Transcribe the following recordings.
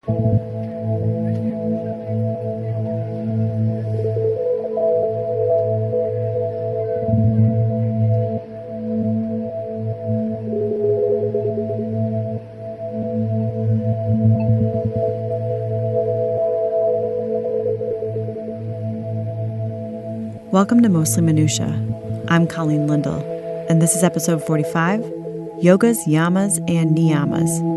Welcome to Mostly Minutia. I'm Colleen Lindell, and this is episode 45, Yoga's Yamas and Niyamas.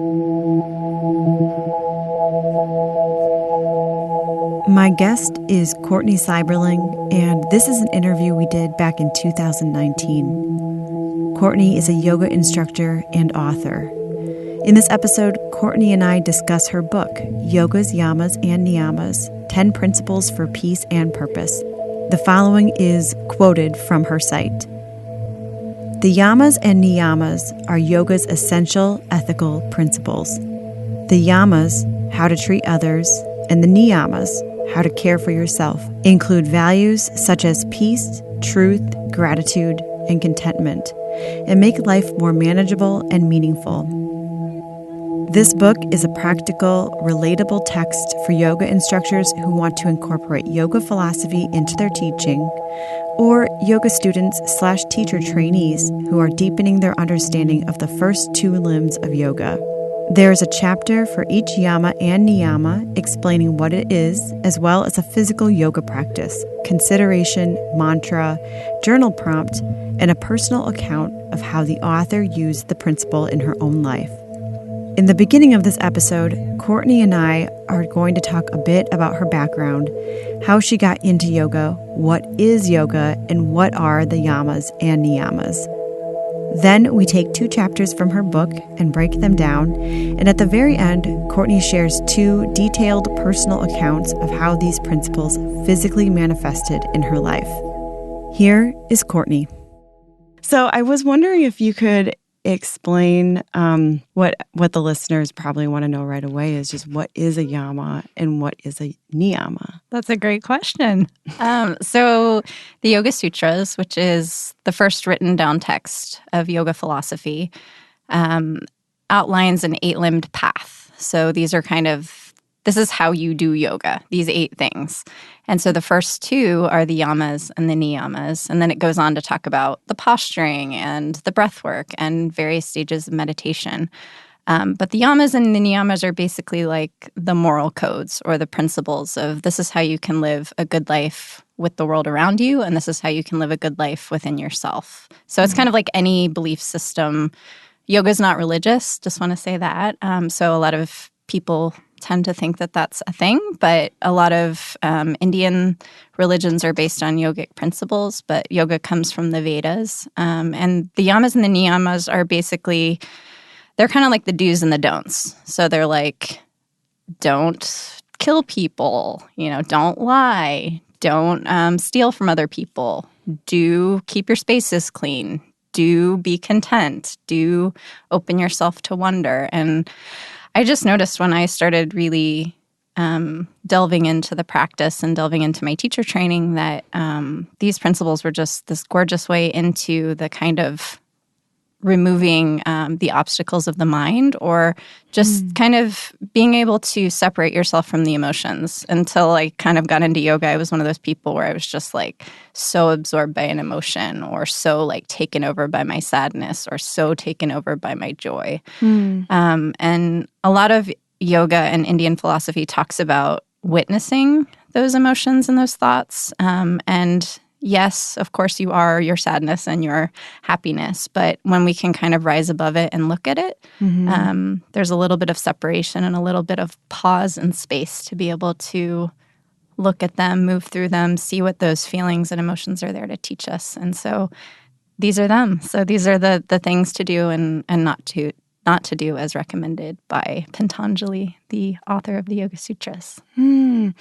My guest is Courtney Seiberling, and this is an interview we did back in 2019. Courtney is a yoga instructor and author. In this episode, Courtney and I discuss her book, Yoga's Yamas and Niyamas, 10 Principles for Peace and Purpose. The following is quoted from her site. The Yamas and Niyamas are yoga's essential ethical principles. The Yamas, how to treat others, and the Niyamas, how to care for yourself, include values such as peace, truth, gratitude, and contentment, and make life more manageable and meaningful. This book is a practical, relatable text for yoga instructors who want to incorporate yoga philosophy into their teaching, or yoga students/teacher trainees who are deepening their understanding of the first two limbs of yoga. There is a chapter for each yama and niyama explaining what it is, as well as a physical yoga practice, consideration, mantra, journal prompt, and a personal account of how the author used the principle in her own life. In the beginning of this episode, Courtney and I are going to talk a bit about her background, how she got into yoga, what is yoga, and what are the yamas and niyamas. Then we take 2 chapters from her book and break them down, and at the very end, Courtney shares 2 detailed personal accounts of how these principles physically manifested in her life. Here is Courtney. So I was wondering if you could explain what the listeners probably want to know right away is just what is a yama and what is a niyama? That's a great question. So the Yoga Sutras, which is the first written down text of yoga philosophy, outlines an 8-limbed path. So these are this is how you do yoga, these 8 things. And so the first 2 are the yamas and the niyamas. And then it goes on to talk about the posturing and the breath work and various stages of meditation. But the yamas and the niyamas are basically like the moral codes or the principles of this is how you can live a good life with the world around you, and this is how you can live a good life within yourself. So it's kind of like any belief system. Yoga is not religious, just want to say that. So a lot of people tend to think that that's a thing, but a lot of Indian religions are based on yogic principles, but yoga comes from the Vedas. And the yamas and the niyamas are basically, they're kind of like the do's and the don'ts. So they're like, don't kill people, don't lie, don't steal from other people, do keep your spaces clean, do be content, do open yourself to wonder. And I just noticed when I started really delving into the practice and delving into my teacher training that these principles were just this gorgeous way into the kind of removing the obstacles of the mind or just kind of being able to separate yourself from the emotions. Until I kind of got into yoga, I was one of those people where I was just like so absorbed by an emotion or so like taken over by my sadness or so taken over by my joy. And a lot of yoga and Indian philosophy talks about witnessing those emotions and those thoughts. And yes, of course, you are your sadness and your happiness. But when we can kind of rise above it and look at it, there's a little bit of separation and a little bit of pause and space to be able to look at them, move through them, see what those feelings and emotions are there to teach us. And so these are them. So these are the things to do and not to do as recommended by Patanjali, the author of the Yoga Sutras. And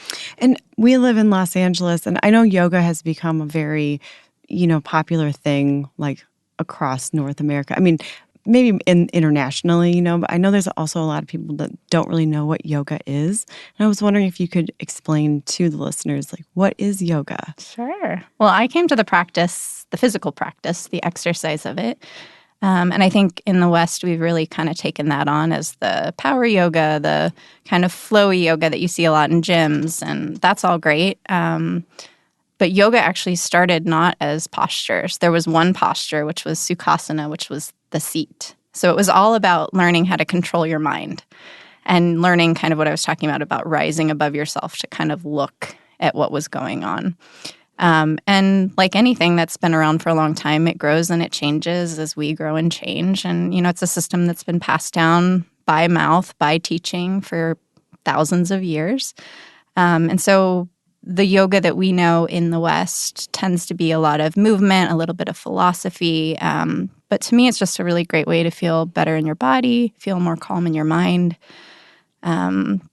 we live in Los Angeles, and I know yoga has become a very, popular thing like across North America. I mean, maybe internationally, but I know there's also a lot of people that don't really know what yoga is. And I was wondering if you could explain to the listeners, like, what is yoga? Sure. Well, I came to the practice, the physical practice, the exercise of it, And I think in the West, we've really kind of taken that on as the power yoga, the kind of flowy yoga that you see a lot in gyms. And that's all great. But yoga actually started not as postures. There was one posture, which was Sukhasana, which was the seat. So it was all about learning how to control your mind and learning kind of what I was talking about rising above yourself to kind of look at what was going on. And like anything that's been around for a long time, it grows and it changes as we grow and change. And, it's a system that's been passed down by mouth, by teaching for thousands of years. And so the yoga that we know in the West tends to be a lot of movement, a little bit of philosophy. But to me, it's just a really great way to feel better in your body, feel more calm in your mind.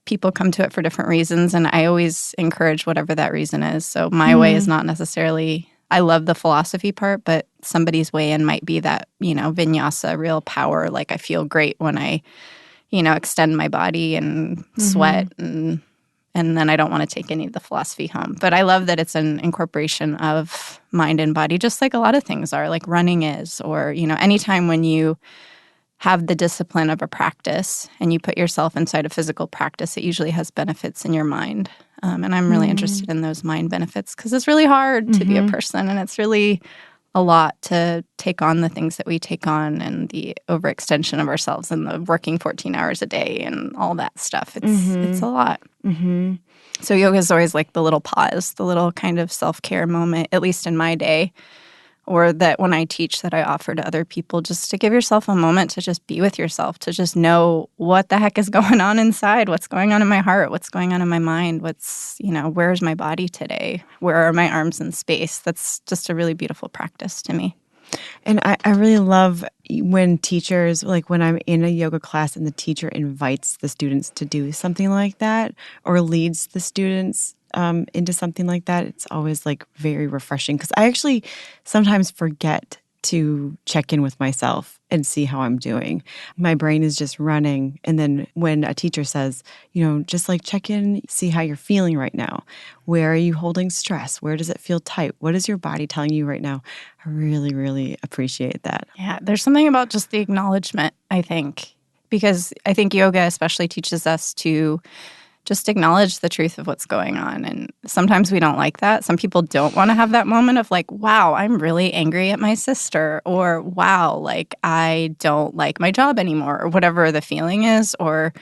People come to it for different reasons, and I always encourage whatever that reason is. So my way is not necessarily, I love the philosophy part, but somebody's way in might be that, vinyasa, real power. Like I feel great when I, extend my body and sweat and then I don't want to take any of the philosophy home. But I love that it's an incorporation of mind and body, just like a lot of things are, like running is, or, anytime when you have the discipline of a practice and you put yourself inside a physical practice, it usually has benefits in your mind. And I'm really interested in those mind benefits because it's really hard to be a person, and it's really a lot to take on the things that we take on and the overextension of ourselves and the working 14 hours a day and all that stuff. It's a lot. So yoga is always like the little pause, the little kind of self-care moment, at least in my day, or that when I teach that I offer to other people, just to give yourself a moment to just be with yourself, to just know what the heck is going on inside, what's going on in my heart, what's going on in my mind, where's my body today, where are my arms in space. That's just a really beautiful practice to me. And I really love when teachers, like when I'm in a yoga class and the teacher invites the students to do something like that or leads the students into something like that. It's always like very refreshing because I actually sometimes forget to check in with myself and see how I'm doing. My brain is just running. And then when a teacher says, just like check in, see how you're feeling right now. Where are you holding stress? Where does it feel tight? What is your body telling you right now? I really, really appreciate that. Yeah, there's something about just the acknowledgement, I think, because I think yoga especially teaches us to just acknowledge the truth of what's going on. And sometimes we don't like that. Some people don't want to have that moment of like, wow, I'm really angry at my sister, or wow, like I don't like my job anymore, or whatever the feeling is. Or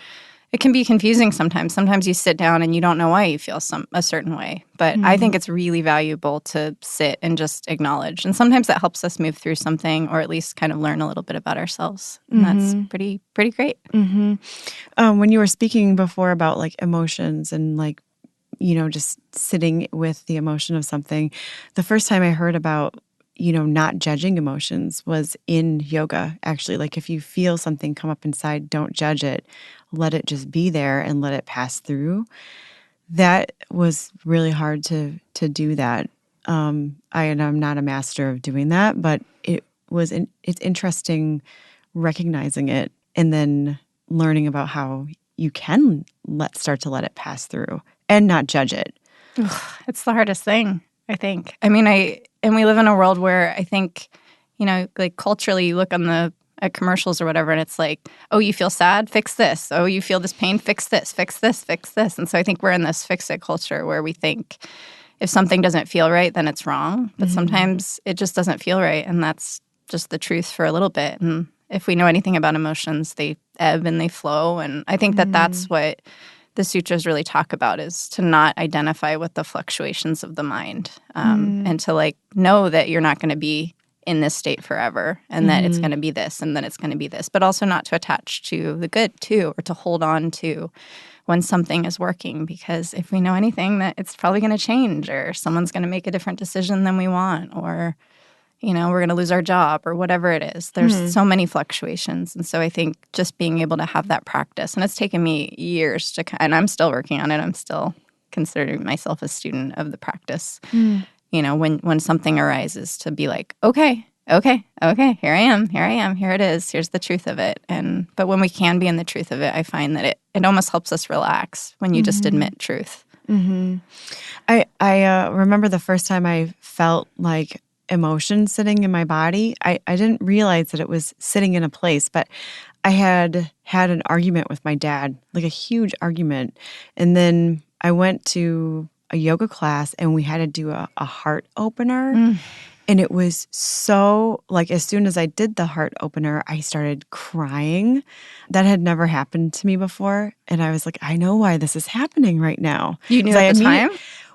it can be confusing sometimes. Sometimes you sit down and you don't know why you feel a certain way. But I think it's really valuable to sit and just acknowledge. And sometimes that helps us move through something, or at least kind of learn a little bit about ourselves. And that's pretty great. When you were speaking before about like emotions and like, just sitting with the emotion of something, the first time I heard about not judging emotions was in yoga, actually. Like if you feel something come up inside, don't judge it. Let it just be there and let it pass through. That was really hard to do that. I'm not a master of doing that, but it's interesting recognizing it and then learning about how you can start to let it pass through and not judge it. It's the hardest thing, I think. I mean, and we live in a world where I think, like culturally, you look at commercials or whatever, and it's like, oh, you feel sad? Fix this. Oh, you feel this pain? Fix this. Fix this. Fix this. And so I think we're in this fix-it culture where we think if something doesn't feel right, then it's wrong. But sometimes it just doesn't feel right, and that's just the truth for a little bit. And if we know anything about emotions, they ebb and they flow. And I think that's what the sutras really talk about, is to not identify with the fluctuations of the mind, and to like know that you're not going to be in this state forever, and that it's going to be this, and then it's going to be this, but also not to attach to the good too, or to hold on to when something is working, because if we know anything, that it's probably going to change, or someone's going to make a different decision than we want, or we're going to lose our job, or whatever it is. There's so many fluctuations. And so I think just being able to have that practice, and it's taken me years and I'm still working on it. I'm still considering myself a student of the practice. When something arises, to be like, okay, here I am, here it is, here's the truth of it. But when we can be in the truth of it, I find that it almost helps us relax when you just admit truth. I remember the first time I felt like emotion sitting in my body. I didn't realize that it was sitting in a place, but I had an argument with my dad, like a huge argument. And then I went to a yoga class and we had to do a heart opener. And it was so, like, as soon as I did the heart opener, I started crying. That had never happened to me before. And I was like, I know why this is happening right now. You knew at the time?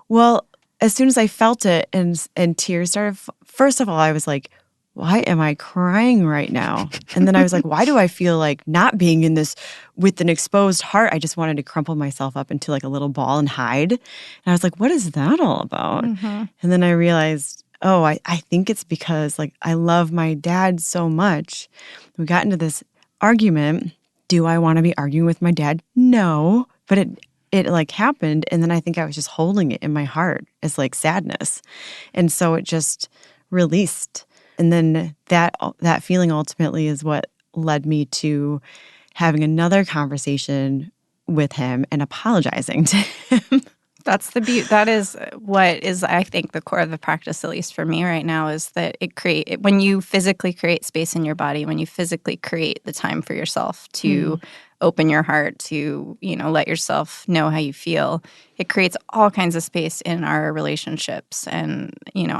Well, as soon as I felt it and tears started, first of all, I was like, why am I crying right now? And then I was like, why do I feel like not being in this with an exposed heart? I just wanted to crumple myself up into like a little ball and hide. And I was like, what is that all about? And then I realized, oh, I think it's because like I love my dad so much. We got into this argument. Do I want to be arguing with my dad? No. But it like happened. And then I think I was just holding it in my heart as like sadness. And so it just released. And then that feeling ultimately is what led me to having another conversation with him and apologizing to him. That's the beauty. That is what is, I think, the core of the practice, at least for me right now, is that when you physically create space in your body, when you physically create the time for yourself to open your heart, to, let yourself know how you feel, it creates all kinds of space in our relationships. And,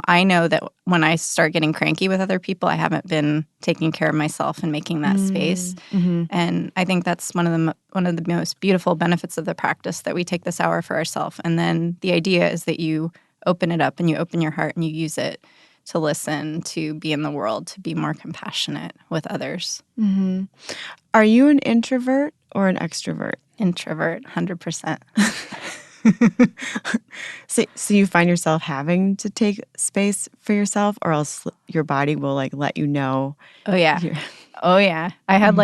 I know that when I start getting cranky with other people, I haven't been taking care of myself and making that space. And I think that's one of the most beautiful benefits of the practice, that we take this hour for ourselves. And then the idea is that you open it up and you open your heart and you use it to listen, to be in the world, to be more compassionate with others. Are you an introvert or an extrovert? Introvert, 100%. So you find yourself having to take space for yourself, or else your body will like let you know? Oh, yeah. Oh, yeah. I had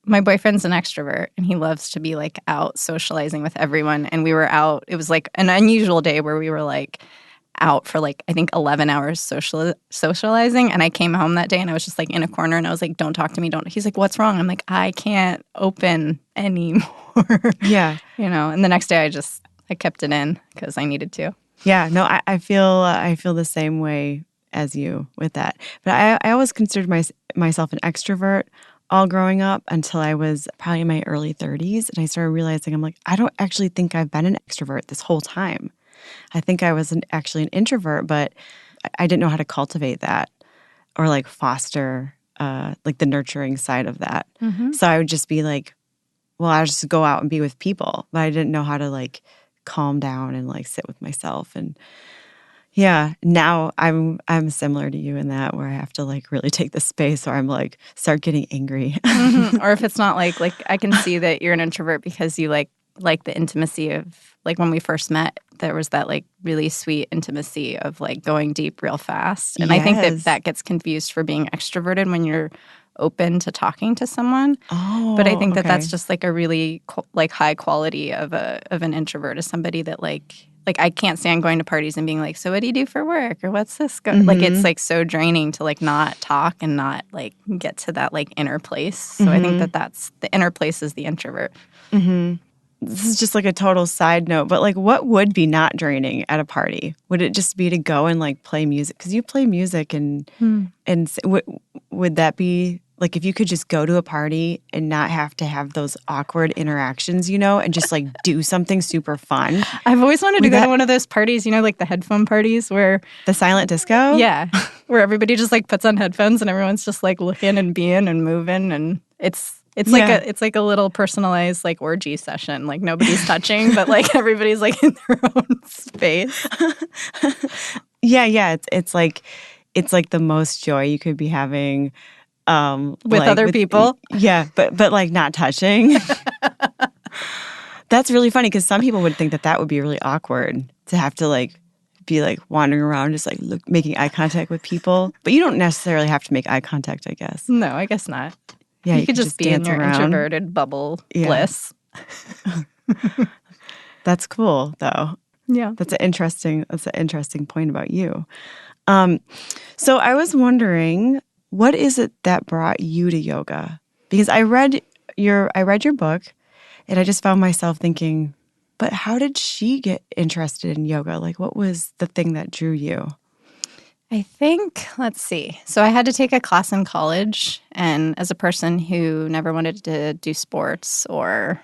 my boyfriend's an extrovert, and he loves to be like out socializing with everyone. And we were out. It was like an unusual day where we were like out for like, I think 11 hours socializing. And I came home that day and I was just like in a corner and I was like, don't talk to me. He's like, what's wrong? I'm like, I can't open anymore. Yeah. And the next day I kept it in because I needed to. Yeah. No, I feel the same way as you with that. But I always considered myself an extrovert all growing up until I was probably in my early 30s. And I started realizing, I'm like, I don't actually think I've been an extrovert this whole time. I think I was actually an introvert, but I didn't know how to cultivate that or like foster like the nurturing side of that. So I would just be like, well, I'll just go out and be with people. But I didn't know how to like calm down and like sit with myself. And yeah, now I'm similar to you in that, where I have to like really take the space, or I'm like start getting angry. Or if it's not like I can see that you're an introvert because you like the intimacy of like when we first met, there was that like really sweet intimacy of like going deep real fast. And I think that gets confused for being extroverted when you're open to talking to someone. But I think that that's just like a really like high quality of an introvert, is somebody that like I can't stand going to parties and being like, so what do you do for work? Or what's this? Like it's like so draining to like not talk and not like get to that like inner place. So I think that's the inner place is the introvert. This is just like a total side note, but like what would be not draining at a party? Would it just be to go and like play music? Because you play music and would that be like if you could just go to a party and not have to have those awkward interactions, and just like do something super fun? I've always wanted to go to one of those parties, like the headphone parties where the silent disco? Yeah, where everybody just like puts on headphones and everyone's just like looking and being and moving, and it's like a little personalized like orgy session. Like nobody's touching, but like everybody's like in their own space. Yeah. It's like the most joy you could be having with other people. Yeah, but like not touching. That's really funny because some people would think that would be really awkward to have to like be like wandering around just like making eye contact with people. But you don't necessarily have to make eye contact, I guess. No, I guess not. Yeah, you could just be in your introverted bubble bliss. That's cool, though. Yeah, that's an interesting point about you. So I was wondering, what is it that brought you to yoga? Because I read your book, and I just found myself thinking, but how did she get interested in yoga? Like, what was the thing that drew you? I think, let's see. So I had to take a class in college, and as a person who never wanted to do sports or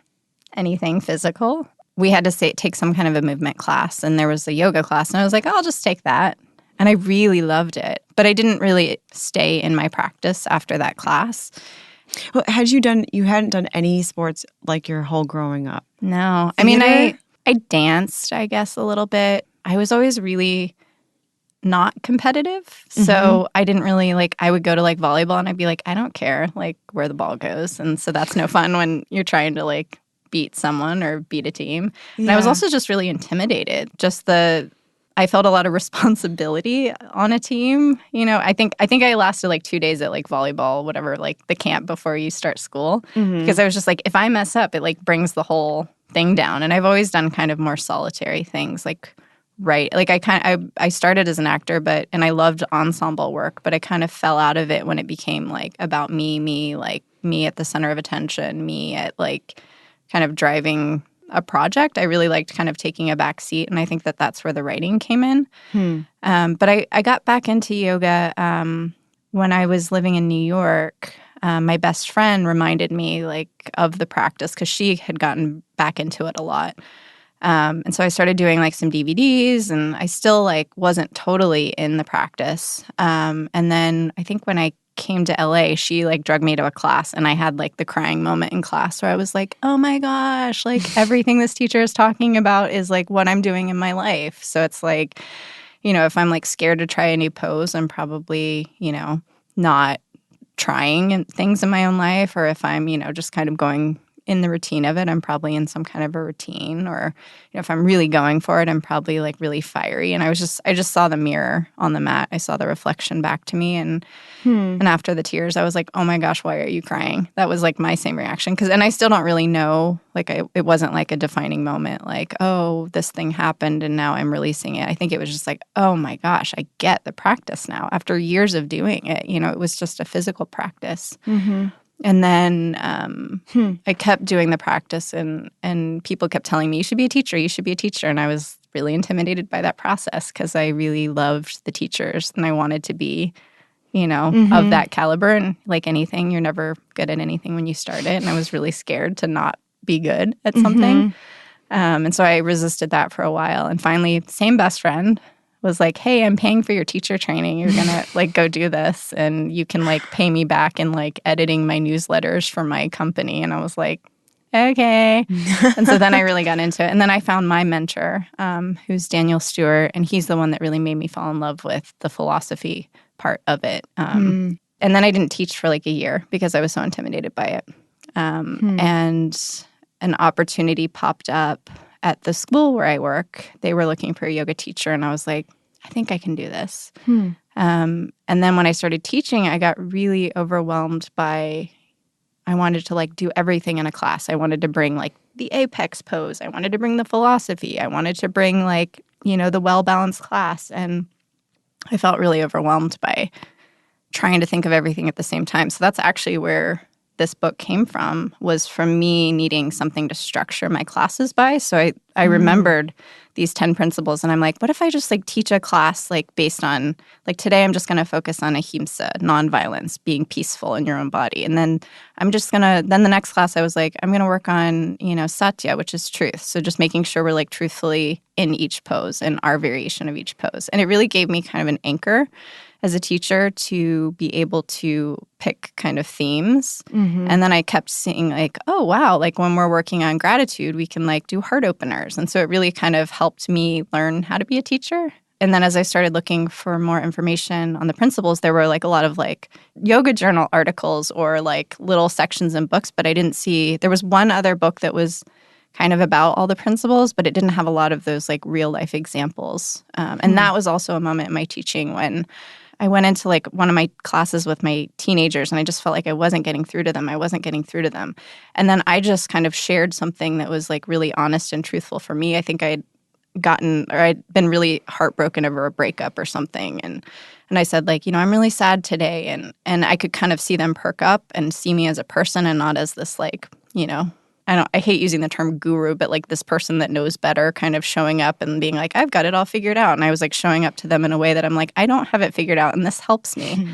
anything physical, we had to take some kind of a movement class, and there was a yoga class, and I was like, oh, I'll just take that. And I really loved it, but I didn't really stay in my practice after that class. Well, you hadn't done any sports like your whole growing up? No. Theater? I mean, I danced, I guess, a little bit. I was always really not competitive. So I didn't really I would go to volleyball and I'd be like, I don't care where the ball goes. And so that's no fun when you're trying to beat someone or beat a team. Yeah. And I was also just really intimidated. I felt a lot of responsibility on a team. I think I lasted 2 days at volleyball, whatever, the camp before you start school. Because I was just if I mess up, it brings the whole thing down. And I've always done kind of more solitary things I started as an actor, and I loved ensemble work, but I kind of fell out of it when it became about me at the center of attention, me at kind of driving a project. I really liked kind of taking a back seat, and I think that's where the writing came in. But I got back into yoga when I was living in New York. My best friend reminded me of the practice because she had gotten back into it a lot. And so I started doing some DVDs, and I still wasn't totally in the practice. And then I think when I came to LA, she drug me to a class, and I had the crying moment in class where I was like, oh my gosh, everything this teacher is talking about is what I'm doing in my life. So it's if I'm scared to try a new pose, I'm probably, not trying things in my own life, or if I'm, just kind of going in the routine of it, I'm probably in some kind of a routine, or if I'm really going for it, I'm probably really fiery. And I just saw the mirror on the mat. I saw the reflection back to me, and after the tears, I was like, oh my gosh, why are you crying? That was my same reaction. And I still don't really know, it wasn't a defining moment, oh, this thing happened and now I'm releasing it. I think it was just oh my gosh, I get the practice now. After years of doing it, it was just a physical practice. And then I kept doing the practice, and people kept telling me, you should be a teacher, you should be a teacher. And I was really intimidated by that process because I really loved the teachers, and I wanted to be, of that caliber. And anything, you're never good at anything when you start it. And I was really scared to not be good at something. And so I resisted that for a while. And finally, the same best friend was like, hey, I'm paying for your teacher training. You're going to go do this, and you can pay me back in editing my newsletters for my company. And I was like, okay. And so then I really got into it. And then I found my mentor, who's Daniel Stewart, and he's the one that really made me fall in love with the philosophy part of it. And then I didn't teach for a year because I was so intimidated by it. And an opportunity popped up at the school where I work. They were looking for a yoga teacher, and I was like, I think I can do this. And then when I started teaching, I got really overwhelmed by, I wanted to do everything in a class. I wanted to bring the apex pose. I wanted to bring the philosophy. I wanted to bring the well-balanced class. And I felt really overwhelmed by trying to think of everything at the same time. So that's actually where this book came from, was from me needing something to structure my classes by. So I remembered these 10 principles, and I'm like, what if I just teach a class based on, today I'm just going to focus on ahimsa, nonviolence, being peaceful in your own body. And then then the next class I was like, I'm going to work on, satya, which is truth. So just making sure we're truthfully in each pose and our variation of each pose. And it really gave me kind of an anchor as a teacher to be able to pick kind of themes. And then I kept seeing oh, wow, when we're working on gratitude, we can do heart openers. And so it really kind of helped me learn how to be a teacher. And then as I started looking for more information on the principles, there were a lot of yoga journal articles or little sections in books, but I didn't see, there was one other book that was kind of about all the principles, but it didn't have a lot of those real life examples. And that was also a moment in my teaching when I went into one of my classes with my teenagers, and I just felt like I wasn't getting through to them. And then I just kind of shared something that was really honest and truthful for me. I think I'd been really heartbroken over a breakup or something. And I said I'm really sad today. And I could kind of see them perk up and see me as a person and not as this I hate using the term guru, but like this person that knows better kind of showing up and being like, I've got it all figured out. And I was like showing up to them in a way that I'm like, I don't have it figured out and this helps me,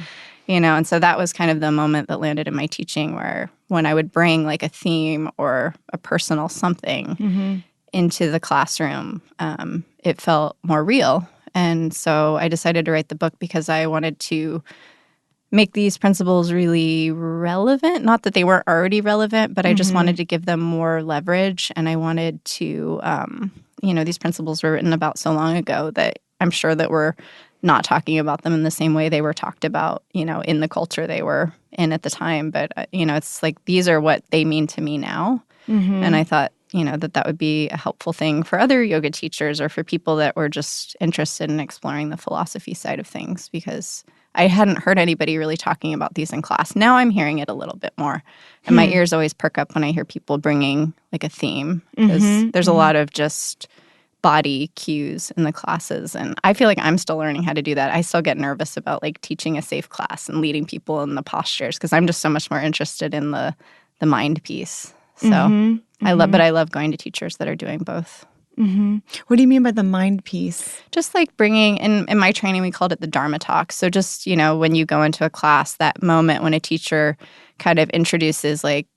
And so that was kind of the moment that landed in my teaching where when I would bring like a theme or a personal something into the classroom, it felt more real. And so I decided to write the book because I wanted to make these principles really relevant. Not that they weren't already relevant, but I just wanted to give them more leverage. And I wanted to, these principles were written about so long ago that I'm sure that we're not talking about them in the same way they were talked about, in the culture they were in at the time. But, it's like these are what they mean to me now. And I thought, that would be a helpful thing for other yoga teachers or for people that were just interested in exploring the philosophy side of things, because I hadn't heard anybody really talking about these in class. Now I'm hearing it a little bit more. And my ears always perk up when I hear people bringing like a theme, because there's a lot of just body cues in the classes. And I feel like I'm still learning how to do that. I still get nervous about like teaching a safe class and leading people in the postures, because I'm just so much more interested in the mind piece. So I love going to teachers that are doing both. What do you mean by the mind piece? Just like bringing, in my training, we called it the Dharma talk. So just, when you go into a class, that moment when a teacher kind of introduces like,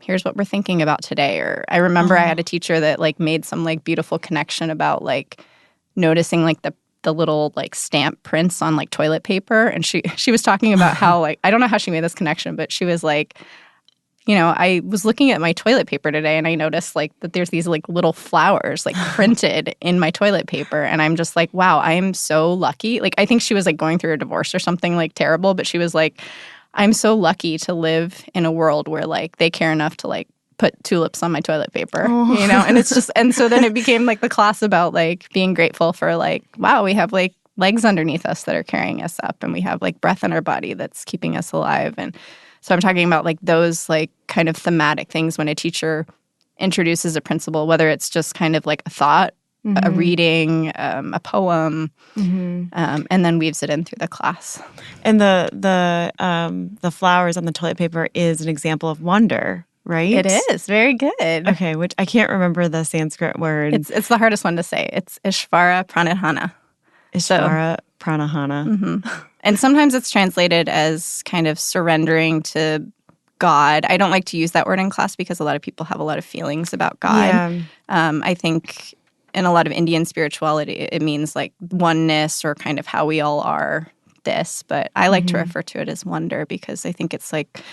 here's what we're thinking about today. Or I remember I had a teacher that like made some like beautiful connection about like noticing like the little like stamp prints on like toilet paper. And she was talking about how like, I don't know how she made this connection, but she was like, I was looking at my toilet paper today and I noticed like that there's these like little flowers like printed in my toilet paper. And I'm just like, wow, I am so lucky. Like, I think she was like going through a divorce or something like terrible, but she was like, I'm so lucky to live in a world where like they care enough to like put tulips on my toilet paper, and it's just, and so then it became like the class about like being grateful for like, wow, we have like legs underneath us that are carrying us up, and we have like breath in our body that's keeping us alive. And so I'm talking about like those like kind of thematic things when a teacher introduces a principle, whether it's just kind of like a thought, a reading, a poem, and then weaves it in through the class. And the flowers on the toilet paper is an example of wonder, right? It is. Very good. Okay, which I can't remember the Sanskrit word. It's the hardest one to say. It's Ishvara Pranahana. Ishvara Pranahana. And sometimes it's translated as kind of surrendering to God. I don't like to use that word in class because a lot of people have a lot of feelings about God. Yeah. I think in a lot of Indian spirituality, it means like oneness or kind of how we all are this. But I like to refer to it as wonder, because I think it's like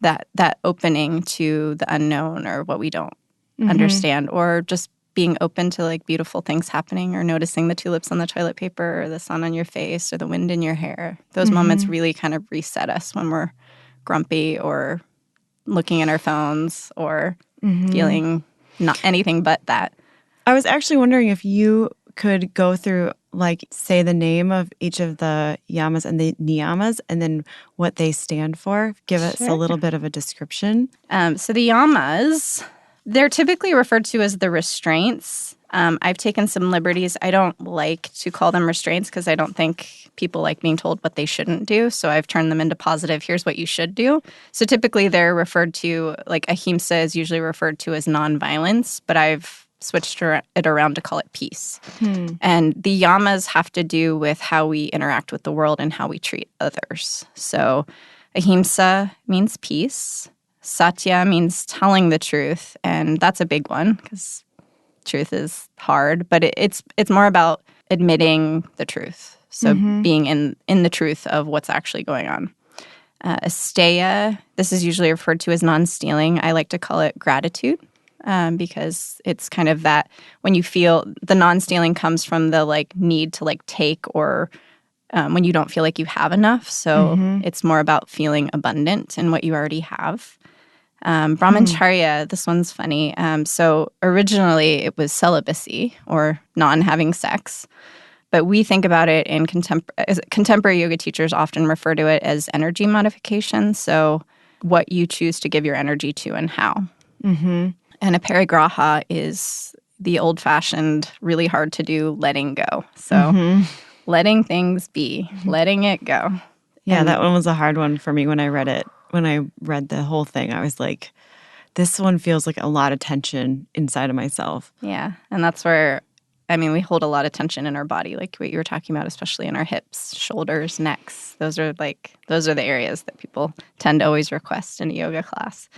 that opening to the unknown or what we don't understand, or just being open to like beautiful things happening, or noticing the tulips on the toilet paper or the sun on your face or the wind in your hair. Those moments really kind of reset us when we're grumpy or looking at our phones or feeling not anything but that. I was actually wondering if you could go through, like, say the name of each of the yamas and the niyamas and then what they stand for. Give us a little bit of a description. So the yamas, they're typically referred to as the restraints. I've taken some liberties. I don't like to call them restraints because I don't think people like being told what they shouldn't do. So I've turned them into positive, here's what you should do. So typically they're referred to, like ahimsa is usually referred to as nonviolence, but I've switched it around to call it peace. And the yamas have to do with how we interact with the world and how we treat others. So ahimsa means peace. Satya means telling the truth, and that's a big one because truth is hard, but it's more about admitting the truth. So being in the truth of what's actually going on. Asteya, this is usually referred to as non-stealing. I like to call it gratitude because it's kind of that when you feel the non-stealing comes from the like need to like take or when you don't feel like you have enough. So it's more about feeling abundant in what you already have. Brahmacharya, this one's funny. So originally it was celibacy or non-having sex, but we think about it in contemporary yoga teachers often refer to it as energy modification. So what you choose to give your energy to and how. And a parigraha is the old-fashioned, really hard to do letting go. So letting things be, letting it go. Yeah, that one was a hard one for me when I read it. When I read the whole thing, I was like, This one feels like a lot of tension inside of myself. Yeah. And that's where, we hold a lot of tension in our body, like what you were talking about, especially in our hips, shoulders, necks. Those are the areas that people tend to always request in a yoga class.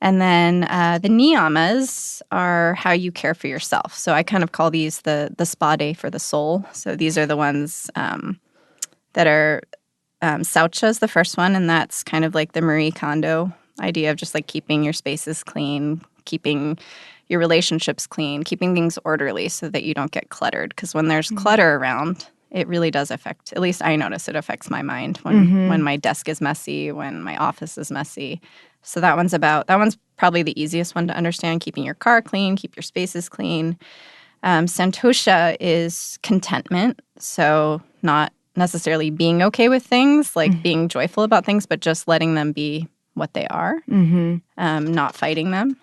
And then the niyamas are how you care for yourself. So I kind of call these the spa day for the soul. So these are the ones that are Saucha is the first one, and that's kind of like the Marie Kondo idea of just like keeping your spaces clean, keeping your relationships clean, keeping things orderly so that you don't get cluttered. Because when there's clutter around, it really does affect, at least I notice it affects my mind when my desk is messy, when my office is messy. So that one's probably the easiest one to understand, keeping your car clean, keep your spaces clean. Santosha is contentment, so not necessarily being okay with things, like being joyful about things, but just letting them be what they are, not fighting them.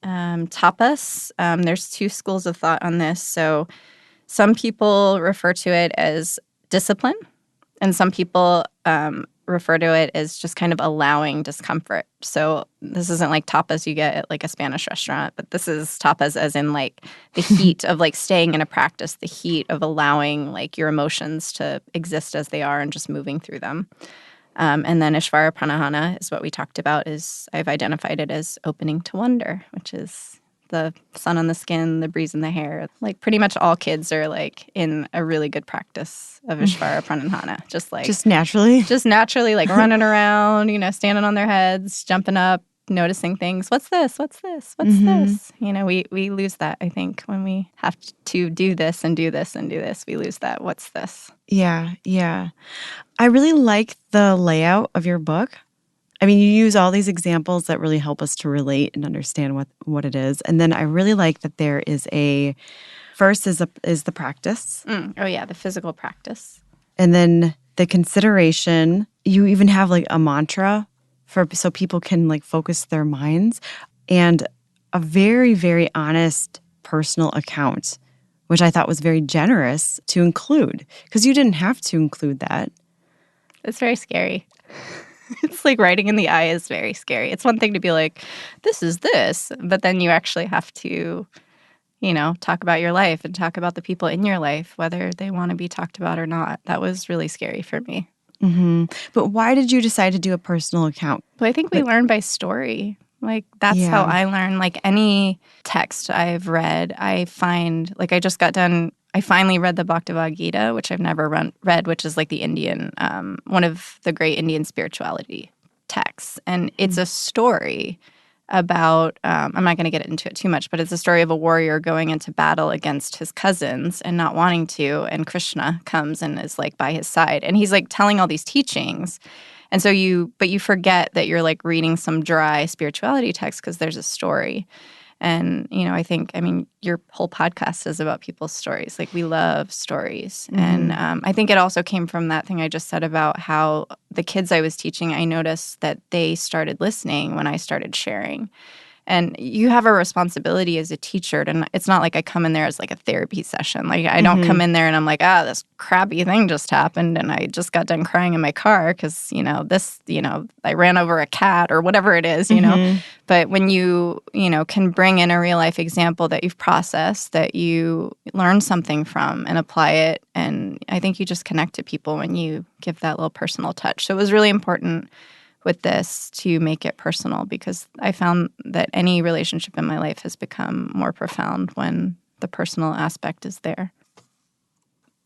Tapas, there's two schools of thought on this. So some people refer to it as discipline, and some people refer to it as just kind of allowing discomfort. So this isn't like tapas you get at like a Spanish restaurant, but this is tapas as in like the heat of like staying in a practice, the heat of allowing like your emotions to exist as they are and just moving through them. And then Ishvara Pranahana is what we talked about. I've identified it as opening to wonder, which is the sun on the skin, the breeze in the hair. Like pretty much all kids are like in a really good practice of Ishvara Pranahana. Just naturally like running around, standing on their heads, jumping up, noticing things. What's this? What's this? What's this? We lose that, I think, when we have to do this and do this and do this. We lose that. What's this? Yeah. I really like the layout of your book. You use all these examples that really help us to relate and understand what it is. And then I really like that there is first is the practice. Oh yeah, the physical practice. And then the consideration. You even have like a mantra so people can like focus their minds, and a very, very honest personal account, which I thought was very generous to include, because you didn't have to include that. It's very scary. It's like writing in the eye is very scary. It's one thing to be like, this is this, but then you actually have to, talk about your life and talk about the people in your life, whether they want to be talked about or not. That was really scary for me. But why did you decide to do a personal account? Well, I think we learn by story. Like, that's how I learn. Like, any text I've read, I find, like, I finally read the Bhagavad Gita, which I've never read, which is like the Indian, one of the great Indian spirituality texts. And it's a story about, I'm not going to get into it too much, but it's a story of a warrior going into battle against his cousins and not wanting to. And Krishna comes and is like by his side. And he's like telling all these teachings. And so you forget that you're like reading some dry spirituality text because there's a story. And, your whole podcast is about people's stories. Like, we love stories. And I think it also came from that thing I just said about how the kids I was teaching, I noticed that they started listening when I started sharing. And you have a responsibility as a teacher. And it's not like I come in there as like a therapy session. Like, I don't come in there and I'm like, this crappy thing just happened and I just got done crying in my car because, I ran over a cat or whatever it is, But when you can bring in a real life example that you've processed, that you learn something from and apply it, and I think you just connect to people when you give that little personal touch. So it was really important with this to make it personal, because I found that any relationship in my life has become more profound when the personal aspect is there.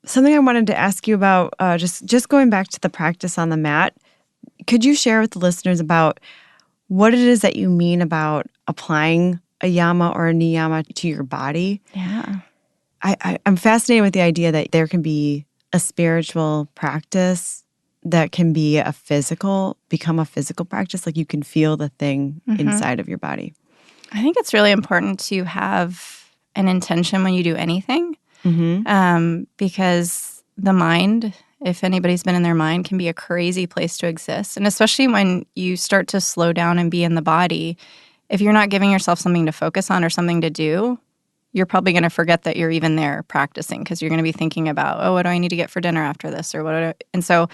Something I wanted to ask you about, just going back to the practice on the mat, could you share with the listeners about what it is that you mean about applying a yama or a niyama to your body? Yeah. I'm fascinated with the idea that there can be a spiritual practice that can become a physical practice. Like, you can feel the thing inside of your body. I think it's really important to have an intention when you do anything, because the mind, if anybody's been in their mind, can be a crazy place to exist. And especially when you start to slow down and be in the body, if you're not giving yourself something to focus on or something to do, you're probably going to forget that you're even there practicing, because you're going to be thinking about, what do I need to get for dinner after this? And so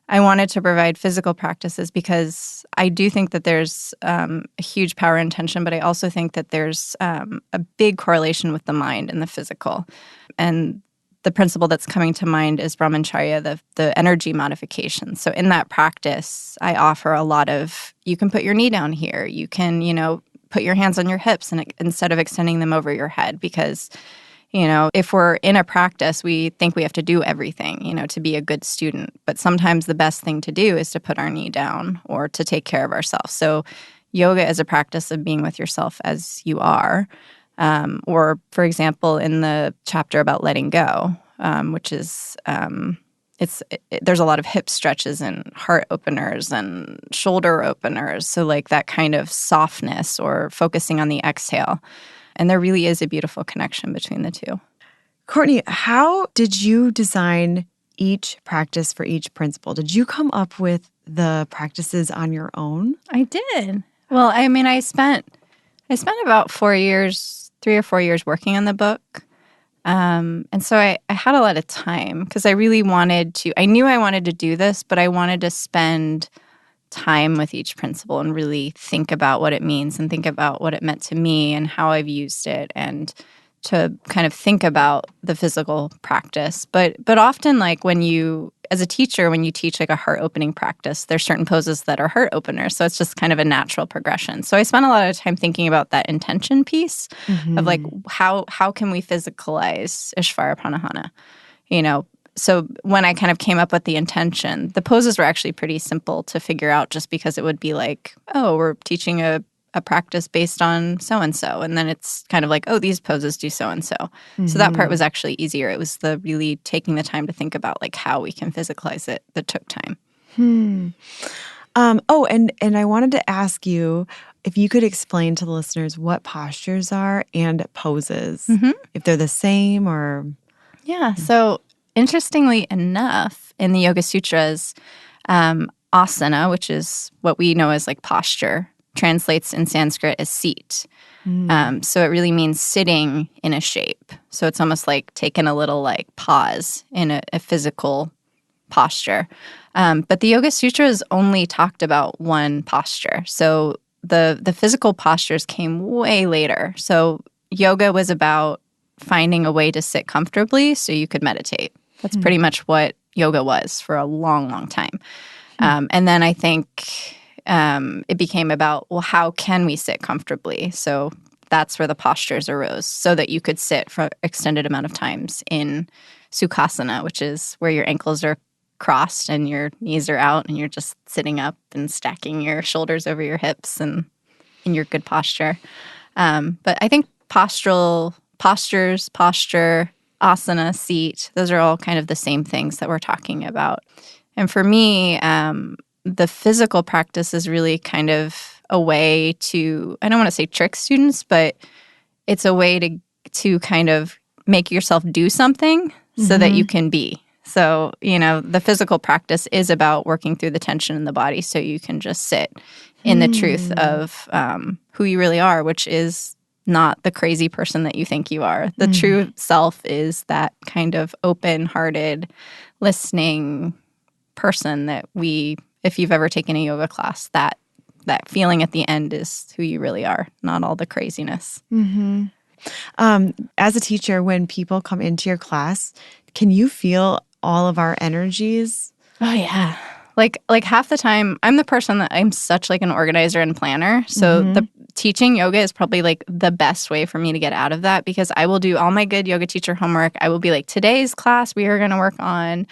I wanted to provide physical practices because I do think that there's a huge power in tension, but I also think that there's a big correlation with the mind and the physical. And the principle that's coming to mind is Brahmacharya, the energy modification. So in that practice, I offer a lot of, you can put your knee down here. You can, put your hands on your hips instead of extending them over your head because if we're in a practice, we think we have to do everything, to be a good student. But sometimes the best thing to do is to put our knee down or to take care of ourselves. So yoga is a practice of being with yourself as you are. Or, for example, in the chapter about letting go, which is there's a lot of hip stretches and heart openers and shoulder openers. So like that kind of softness or focusing on the exhale. And there really is a beautiful connection between the two. Courtney, how did you design each practice for each principle? Did you come up with the practices on your own? I did. Well, I mean, I spent about 3 or 4 years working on the book. And so I had a lot of time because I really I knew I wanted to do this, but I wanted to spend time with each principle and really think about what it means and think about what it meant to me and how I've used it and to kind of think about the physical practice. But often, like as a teacher, when you teach like a heart opening practice, there's certain poses that are heart openers. So it's just kind of a natural progression. So I spent a lot of time thinking about that intention piece of like how can we physicalize Ishvara Pranahana, So when I kind of came up with the intention, the poses were actually pretty simple to figure out just because it would be like, oh, we're teaching a practice based on so-and-so. And then it's kind of like, oh, these poses do so-and-so. So that part was actually easier. It was the really taking the time to think about like how we can physicalize it that took time. And I wanted to ask you if you could explain to the listeners what postures are and poses, if they're the same or... Yeah, so... Interestingly enough, in the Yoga Sutras, asana, which is what we know as like posture, translates in Sanskrit as seat. So it really means sitting in a shape. So it's almost like taking a little like pause in a physical posture. But the Yoga Sutras only talked about one posture. So the physical postures came way later. So yoga was about finding a way to sit comfortably so you could meditate. That's pretty much what yoga was for a long, long time. And then I think it became about, well, how can we sit comfortably? So that's where the postures arose, so that you could sit for extended amount of times in Sukhasana, which is where your ankles are crossed and your knees are out and you're just sitting up and stacking your shoulders over your hips and in your good posture. But I think posture, asana, seat, those are all kind of the same things that we're talking about. And for me, the physical practice is really kind of a way to, I don't want to say trick students, but it's a way to kind of make yourself do something so that you can be. So, the physical practice is about working through the tension in the body so you can just sit in the truth of who you really are, which is not the crazy person that you think you are. The true self is that kind of open-hearted, listening person that if you've ever taken a yoga class, that feeling at the end is who you really are, not all the craziness. As a teacher, when people come into your class, can you feel all of our energies? Oh, yeah. Like half the time, I'm the person that I'm such like an organizer and planner. So the teaching yoga is probably like the best way for me to get out of that, because I will do all my good yoga teacher homework. I will be like, today's class, we are going to work on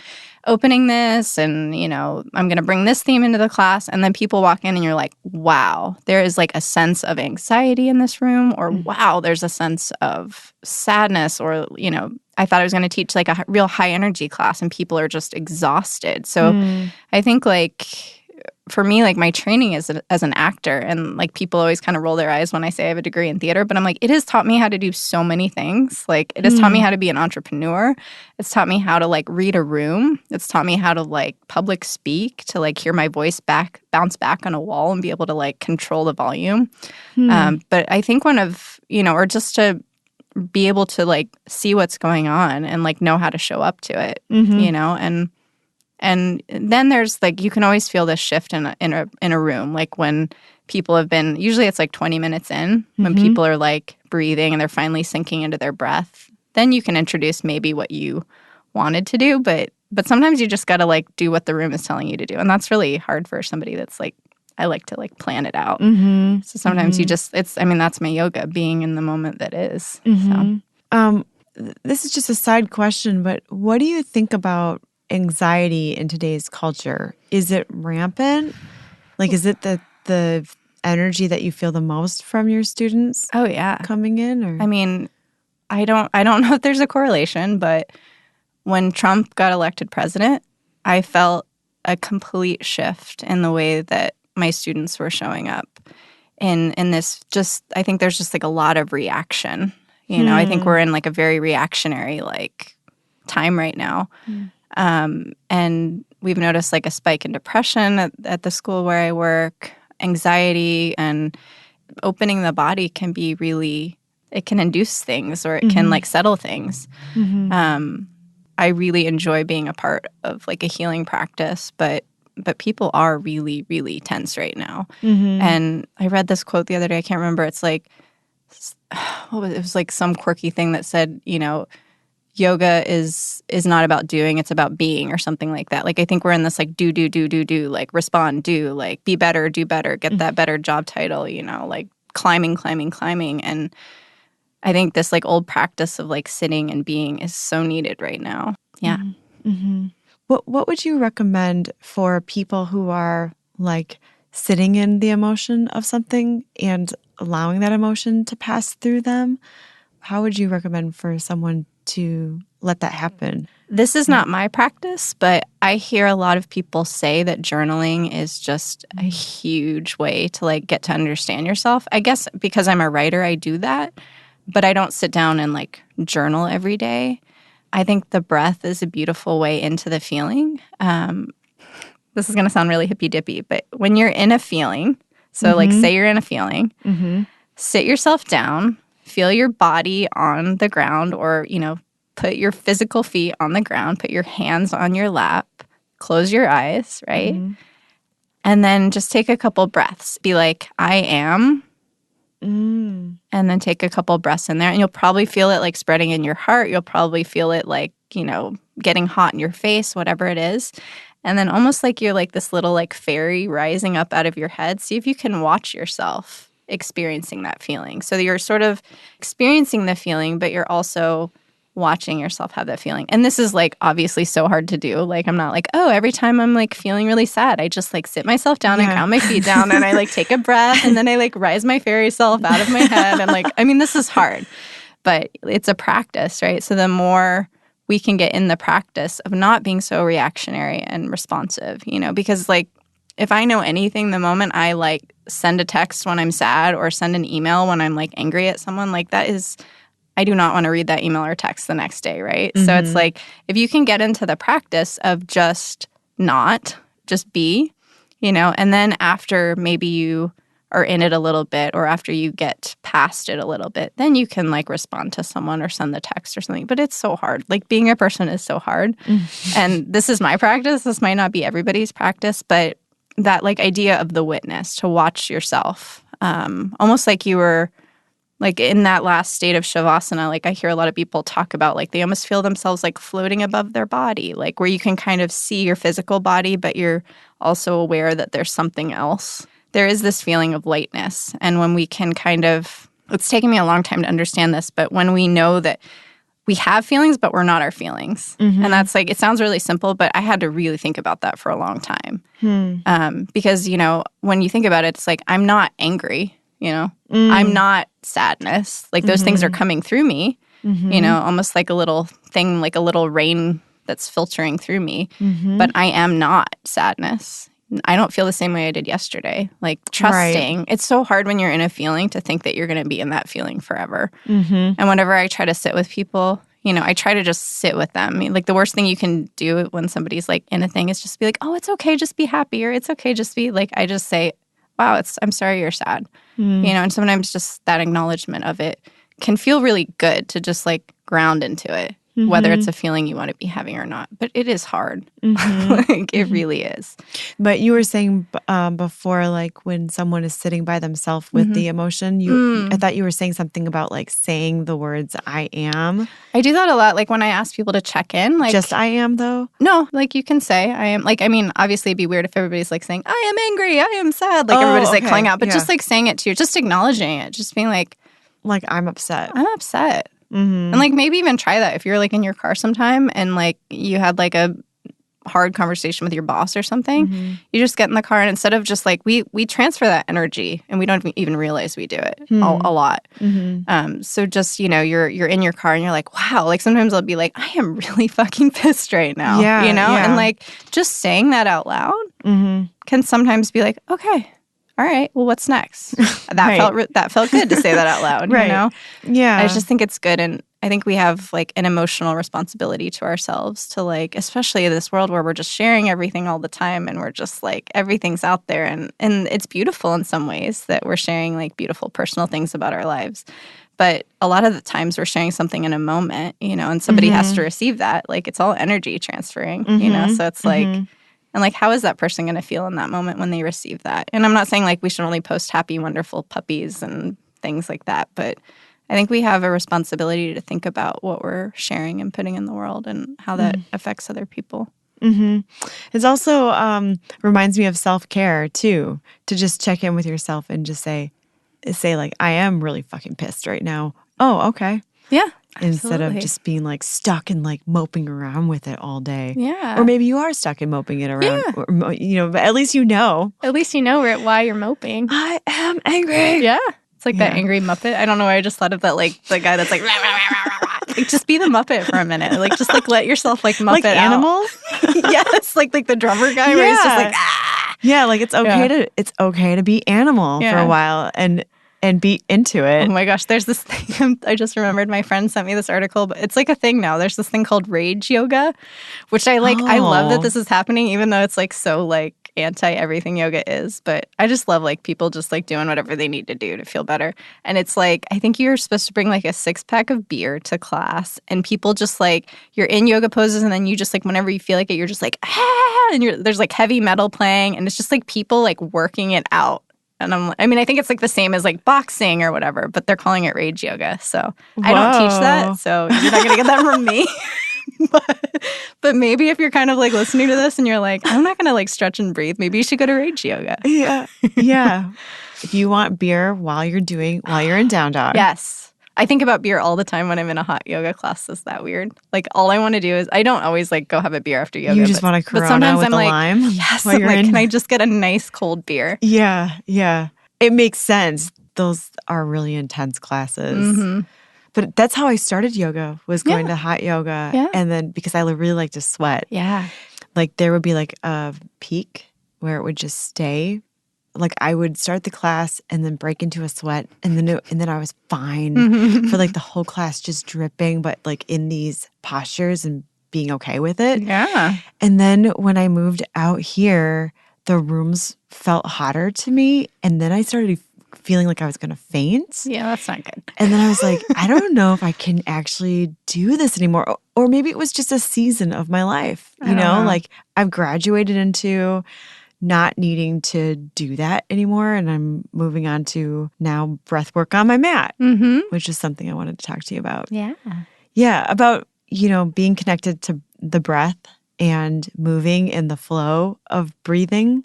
opening this, and, I'm going to bring this theme into the class. And then people walk in and you're like, wow, there is like a sense of anxiety in this room, or wow, there's a sense of sadness, or, I thought I was going to teach like a real high energy class and people are just exhausted. So I think like for me, like my training is as an actor, and like people always kind of roll their eyes when I say I have a degree in theater, but I'm like, it has taught me how to do so many things. Like it has taught me how to be an entrepreneur. It's taught me how to like read a room. It's taught me how to like public speak, to like hear my voice bounce back on a wall and be able to like control the volume. But I think one of, or just to be able to like see what's going on and like know how to show up to it, and And then there's like, you can always feel this shift in a room. Like when people have been, usually it's like 20 minutes in, when people are like breathing and they're finally sinking into their breath, then you can introduce maybe what you wanted to do. But sometimes you just got to like do what the room is telling you to do. And that's really hard for somebody that's like, I like to like plan it out. So sometimes you just, that's my yoga, being in the moment that is. So. This is just a side question, but what do you think about anxiety in today's culture? Is it rampant? Like, is it the energy that you feel the most from your students? Oh yeah, coming in. Or I don't know if there's a correlation, but when Trump got elected president, I felt a complete shift in the way that my students were showing up. In this, just I think there's just like a lot of reaction. I think we're in like a very reactionary like time right now. And we've noticed like a spike in depression at the school where I work, anxiety, and opening the body can be really, it can induce things, or it can like settle things. I really enjoy being a part of like a healing practice, but people are really, really tense right now. And I read this quote the other day, I can't remember, it's like, it was like some quirky thing that said, yoga is not about doing, it's about being, or something like that. Like I think we're in this like do, like respond, do, like be better, do better, get that better job title, like climbing. And I think this like old practice of like sitting and being is so needed right now. Yeah. What would you recommend for people who are like sitting in the emotion of something and allowing that emotion to pass through them? How would you recommend for someone to let that happen? This is not my practice, but I hear a lot of people say that journaling is just a huge way to like get to understand yourself. I guess because I'm a writer, I do that, but I don't sit down and like journal every day. I think the breath is a beautiful way into the feeling. This is going to sound really hippy-dippy, but when you're in a feeling, so like say you're in a feeling, sit yourself down, feel your body on the ground, or, put your physical feet on the ground, put your hands on your lap, close your eyes, right? And then just take a couple breaths. Be like, I am. And then take a couple breaths in there. And you'll probably feel it like spreading in your heart. You'll probably feel it like, getting hot in your face, whatever it is. And then almost like you're like this little like fairy rising up out of your head. See if you can watch yourself experiencing that feeling. So you're sort of experiencing the feeling, but you're also watching yourself have that feeling. And this is like obviously so hard to do. Like I'm not like, oh, every time I'm like feeling really sad, I just like sit myself down and ground my feet down and I like take a breath and then I like rise my fairy self out of my head. And like, this is hard, but it's a practice, right? So the more we can get in the practice of not being so reactionary and responsive, because like if I know anything, the moment I like send a text when I'm sad or send an email when I'm like angry at someone, like that is, I do not want to read that email or text the next day, right? So it's like if you can get into the practice of just be, and then after maybe you are in it a little bit, or after you get past it a little bit, then you can like respond to someone or send the text or something. But it's so hard. Like being a person is so hard. And this is my practice. This might not be everybody's practice, but that like idea of the witness, to watch yourself, almost like you were like in that last state of Shavasana. Like I hear a lot of people talk about like they almost feel themselves like floating above their body, like where you can kind of see your physical body, but you're also aware that there's something else. There is this feeling of lightness. And when we can kind of, it's taken me a long time to understand this, but when we know that we have feelings, but we're not our feelings. And that's like, it sounds really simple, but I had to really think about that for a long time. Because, when you think about it, it's like, I'm not angry, I'm not sadness. Like those things are coming through me, almost like a little thing, like a little rain that's filtering through me. But I am not sadness. I don't feel the same way I did yesterday. Like trusting. Right. It's so hard when you're in a feeling to think that you're going to be in that feeling forever. And whenever I try to sit with people, I try to just sit with them. Like the worst thing you can do when somebody's like in a thing is just be like, oh, it's okay, just be happy, or it's okay, just be like, I just say, wow, I'm sorry you're sad. And sometimes just that acknowledgement of it can feel really good to just like ground into it, whether it's a feeling you want to be having or not. But it is hard. Like, it really is. But you were saying before, like when someone is sitting by themselves with the emotion, I thought you were saying something about like saying the words "I am." I do that a lot. Like when I ask people to check in, like just "I am" though. No, like you can say "I am." Like, I mean, obviously, it'd be weird if everybody's like saying "I am angry," "I am sad." Like everybody's like calling out, but just like saying it too, just acknowledging it, just being like I'm upset. I'm upset. And like maybe even try that if you're like in your car sometime and like you had like a hard conversation with your boss or something, you just get in the car and instead of just like we transfer that energy and we don't even realize we do it a lot. So just, you know, you're in your car and you're like, wow, like sometimes I'll be like, I am really fucking pissed right now. You know? And like just saying that out loud can sometimes be like, okay, all right, well, what's next? That felt good to say that out loud, you know? Yeah. I just think it's good. And I think we have like an emotional responsibility to ourselves to like, especially in this world where we're just sharing everything all the time and we're just like, everything's out there. And it's beautiful in some ways that we're sharing like beautiful personal things about our lives. But a lot of the times we're sharing something in a moment, you know, and somebody has to receive that. Like it's all energy transferring, you know? So it's like... And, like, how is that person going to feel in that moment when they receive that? And I'm not saying, like, we should only post happy, wonderful puppies and things like that. But I think we have a responsibility to think about what we're sharing and putting in the world and how that affects other people. It also reminds me of self-care, too, to just check in with yourself and just say, like, I am really fucking pissed right now. Oh, okay. Yeah. Instead Absolutely. of just being like stuck and like moping around with it all day. Yeah. Or maybe you are stuck and moping it around. Yeah. Or, you know, but at least you know. At least you know why you're moping. I am angry. Yeah. It's like that angry Muppet. I don't know why I just thought of that, like the guy that's like, rah, rah, rah, rah, rah. Like just be the Muppet for a minute. Like just like let yourself like Muppet like Animal? Yes, like the drummer guy where he's just like, ah. Yeah, like it's okay to be Animal for a while and be into it. Oh my gosh, there's this thing. I just remembered my friend sent me this article, but it's like a thing now. There's this thing called rage yoga, which I like. I love that this is happening, even though it's like so like anti-everything yoga is. But I just love like people just like doing whatever they need to do to feel better. And it's like, I think you're supposed to bring like a 6-pack of beer to class and people just like, you're in yoga poses and then you just like, whenever you feel like it, you're just like, ah, and there's like heavy metal playing and it's just like people like working it out. And I mean, I think it's like the same as like boxing or whatever, but they're calling it rage yoga. So I don't teach that, so you're not going to get that from me. But maybe if you're kind of like listening to this and you're like, I'm not going to like stretch and breathe, maybe you should go to rage yoga. Yeah. If you want beer while you're in down dog. Yes. I think about beer all the time when I'm in a hot yoga class. Is that weird? Like all I want to do is I don't always like go have a beer after yoga. You just want a Corona sometimes with I'm a like, lime. yes. I'm like, can I just get a nice cold beer? Yeah. It makes sense. Those are really intense classes. But that's how I started yoga, was going to hot yoga. Yeah. And then because I really like to sweat. Yeah. Like there would be like a peak where it would just stay. Like I would start the class and then break into a sweat and then I was fine for like the whole class just dripping, but like in these postures and being okay with it. Yeah. And then when I moved out here, the rooms felt hotter to me. And then I started feeling like I was going to faint. Yeah, that's not good. And then I was like, I don't know if I can actually do this anymore. Or maybe it was just a season of my life. You know, like I've graduated into not needing to do that anymore. And I'm moving on to now breath work on my mat, which is something I wanted to talk to you about. Yeah. Yeah, about, you know, being connected to the breath and moving in the flow of breathing,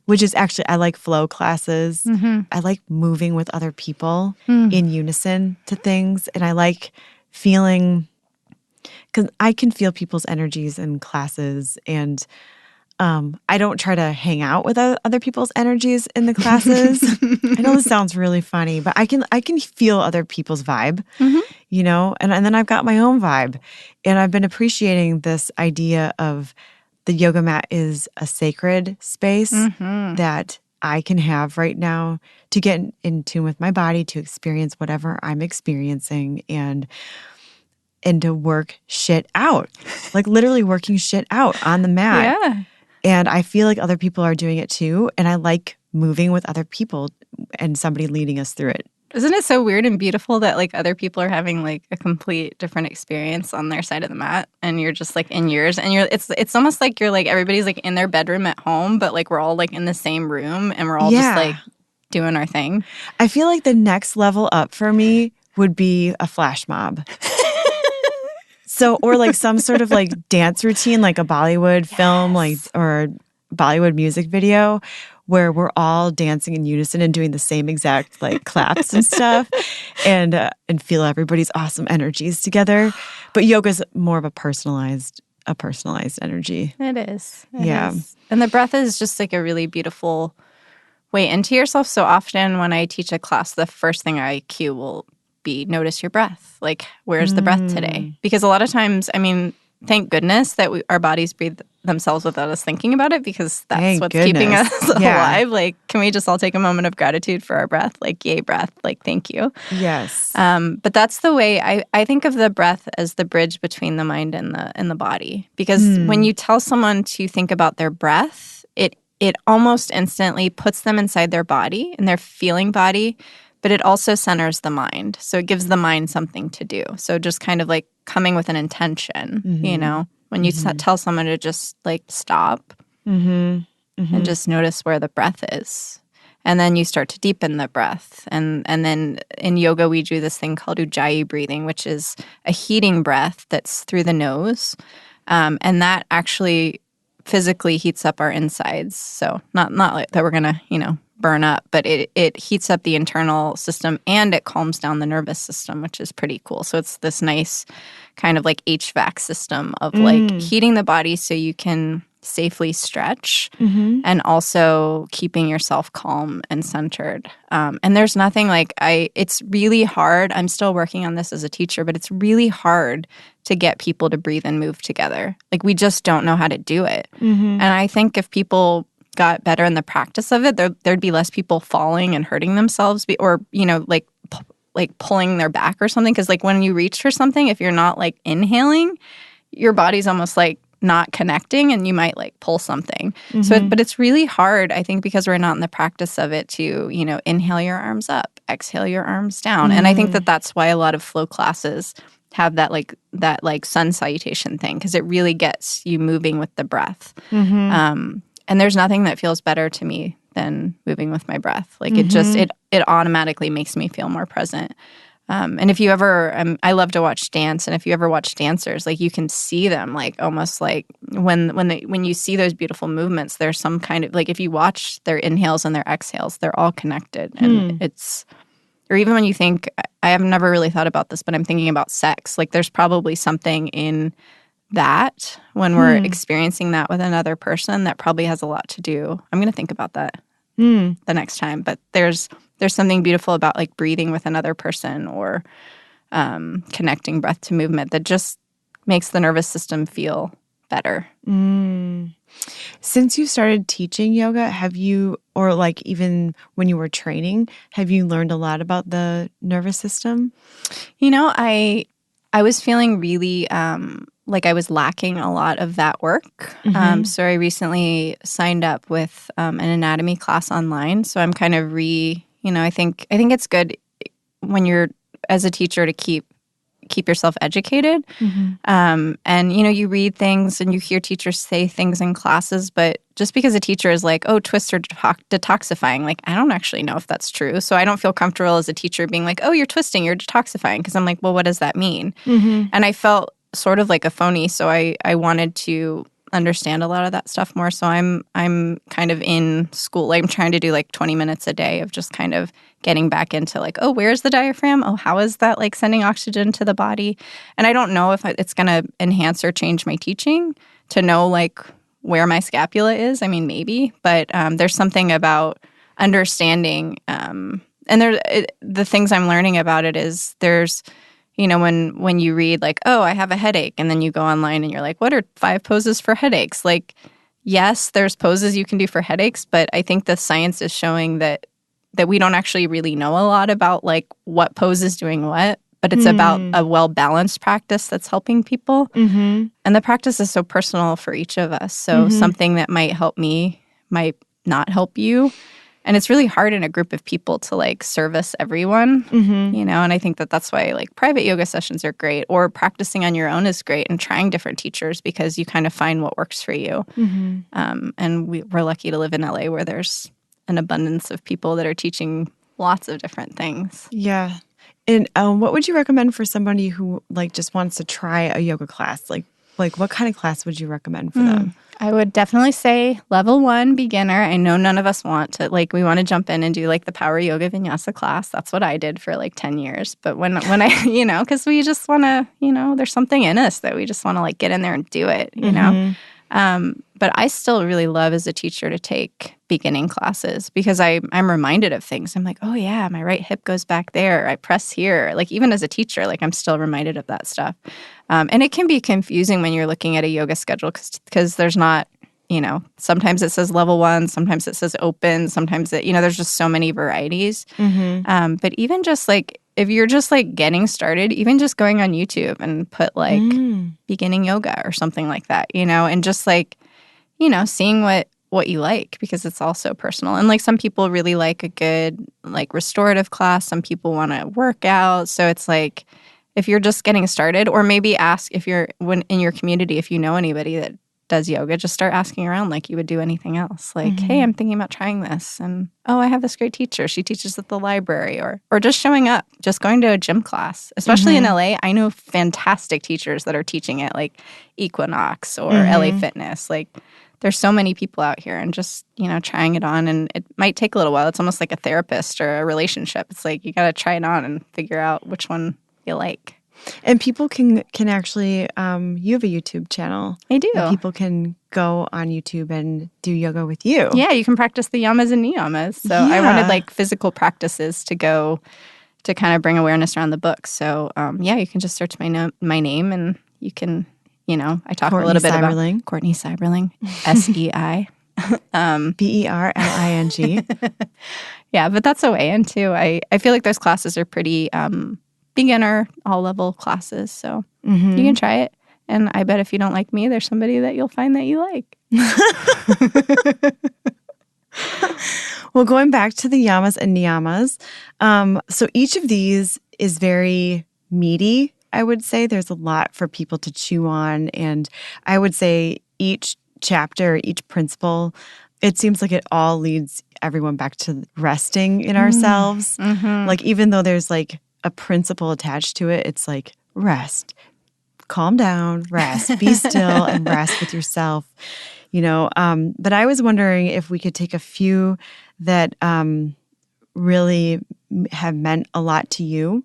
which is actually, I like flow classes. I like moving with other people in unison to things. And I like feeling, because I can feel people's energies in classes and I don't try to hang out with other people's energies in the classes. I know this sounds really funny, but I can feel other people's vibe, you know, and then I've got my own vibe. And I've been appreciating this idea of the yoga mat is a sacred space that I can have right now to get in tune with my body, to experience whatever I'm experiencing and to work shit out, like literally working shit out on the mat. Yeah. And I feel like other people are doing it too. And I like moving with other people and somebody leading us through it Isn't it so weird and beautiful that like other people are having like a complete different experience on their side of the mat and you're just like in yours and it's almost like you're like everybody's like in their bedroom at home, but like we're all like in the same room and we're all just like doing our thing. I feel like the next level up for me would be a flash mob. So, or like some sort of like dance routine, like a Bollywood film, like, or Bollywood music video where we're all dancing in unison and doing the same exact like claps and stuff and feel everybody's awesome energies together. But yoga's more of a personalized energy. It is. It is. And the breath is just like a really beautiful way into yourself. So often when I teach a class, the first thing I cue will be notice your breath. Like, where's the breath today? Because a lot of times, I mean, thank goodness that our bodies breathe themselves without us thinking about it because that's what's keeping us alive. Like, can we just all take a moment of gratitude for our breath? Like, yay, breath. Like, thank you. Yes. But that's the way I think of the breath as the bridge between the mind and the body. Because when you tell someone to think about their breath, it almost instantly puts them inside their body, in their feeling body, but it also centers the mind. So it gives the mind something to do. So just kind of like coming with an intention, you know, when you tell someone to just like stop and just notice where the breath is. And then you start to deepen the breath. And then in yoga, we do this thing called Ujjayi breathing, which is a heating breath that's through the nose. And that actually physically heats up our insides. So not like that we're going to, you know, burn up, but it heats up the internal system and it calms down the nervous system, which is pretty cool. So it's this nice kind of like HVAC system of like heating the body so you can safely stretch and also keeping yourself calm and centered. And there's nothing like it's really hard. I'm still working on this as a teacher, but it's really hard to get people to breathe and move together. Like we just don't know how to do it. And I think if people got better in the practice of it, there'd be less people falling and hurting themselves or, you know, like pulling their back or something. Because like when you reach for something, if you're not like inhaling, your body's almost like not connecting and you might like pull something. So, but it's really hard, I think, because we're not in the practice of it to, you know, inhale your arms up, exhale your arms down. And I think that that's why a lot of flow classes have that sun salutation thing, because it really gets you moving with the breath. And there's nothing that feels better to me than moving with my breath. Like it automatically makes me feel more present. And if you ever, I love to watch dance, and if you ever watch dancers, like you can see them, like almost like when you see those beautiful movements, there's some kind of like if you watch their inhales and their exhales, they're all connected, and or even when you think, I have never really thought about this, but I'm thinking about sex. Like there's probably something in that when we're experiencing that with another person that probably has a lot to do. I'm going to think about that the next time. But there's something beautiful about like breathing with another person or connecting breath to movement that just makes the nervous system feel better. Since you started teaching yoga, have you, or like even when you were training, have you learned a lot about the nervous system? You know, I was feeling really like I was lacking a lot of that work. So I recently signed up with an anatomy class online. So I'm kind of I think it's good when you're as a teacher to keep yourself educated. And, you know, you read things and you hear teachers say things in classes, but just because a teacher is like, oh, twists are detoxifying, like, I don't actually know if that's true. So I don't feel comfortable as a teacher being like, oh, you're twisting, you're detoxifying. Because I'm like, well, what does that mean? And I felt sort of like a phony. So I wanted to understand a lot of that stuff more. So I'm kind of in school. Like I'm trying to do like 20 minutes a day of just kind of getting back into like, oh, where's the diaphragm? Oh, how is that like sending oxygen to the body? And I don't know if it's going to enhance or change my teaching to know like where my scapula is. I mean, maybe, but there's something about understanding. And the things I'm learning about it is there's, you know, when you read like, oh, I have a headache, and then you go online and you're like, what are 5 poses for headaches? Like, yes, there's poses you can do for headaches, but I think the science is showing that we don't actually really know a lot about like what pose is doing what, but it's about a well-balanced practice that's helping people. And the practice is so personal for each of us. So something that might help me might not help you. And it's really hard in a group of people to like service everyone, you know, and I think that that's why like private yoga sessions are great, or practicing on your own is great, and trying different teachers because you kind of find what works for you. And we're lucky to live in LA where there's an abundance of people that are teaching lots of different things. Yeah. And what would you recommend for somebody who like just wants to try a yoga class? Like what kind of class would you recommend for them? I would definitely say level 1 beginner. I know none of us want to, like, we want to jump in and do like the power yoga vinyasa class. That's what I did for like 10 years. But when I, you know, because we just want to, you know, there's something in us that we just want to like get in there and do it, you know. But I still really love as a teacher to take beginning classes because I'm reminded of things. I'm like, oh yeah, my right hip goes back there. I press here. Like even as a teacher, like I'm still reminded of that stuff. And it can be confusing when you're looking at a yoga schedule because there's not, you know, sometimes it says level 1, sometimes it says open, sometimes it, you know, there's just so many varieties. But even just like, if you're just like getting started, even just going on YouTube and put like beginning yoga or something like that, you know, and just like, you know, seeing what you like, because it's also personal. And like some people really like a good like restorative class. Some people want to work out. So it's like, if you're just getting started, or maybe ask if you're in your community, if you know anybody that does yoga, just start asking around like you would do anything else. Like, hey, I'm thinking about trying this. And, oh, I have this great teacher. She teaches at the library. Or just showing up, just going to a gym class. Especially in LA, I know fantastic teachers that are teaching at like Equinox or LA Fitness. Like, there's so many people out here, and just, you know, trying it on. And it might take a little while. It's almost like a therapist or a relationship. It's like you got to try it on and figure out which one you like. And people can actually, you have a YouTube channel. I do. And people can go on YouTube and do yoga with you. Yeah, you can practice the Yamas and Niyamas. So I wanted like physical practices to go to kind of bring awareness around the book. So yeah, you can just search my name and you can, you know, I talk a little bit about Courtney Seiberling, SEI. BERLING. Yeah, but that's a way in too. I feel like those classes are pretty beginner, all-level classes. So you can try it. And I bet if you don't like me, there's somebody that you'll find that you like. Well, going back to the Yamas and Niyamas, so each of these is very meaty, I would say. There's a lot for people to chew on. And I would say each chapter, each principle, it seems like it all leads everyone back to resting in ourselves. Like even though there's like a principle attached to it, it's like rest, calm down, rest, be still, and rest with yourself. You know, but I was wondering if we could take a few that really have meant a lot to you,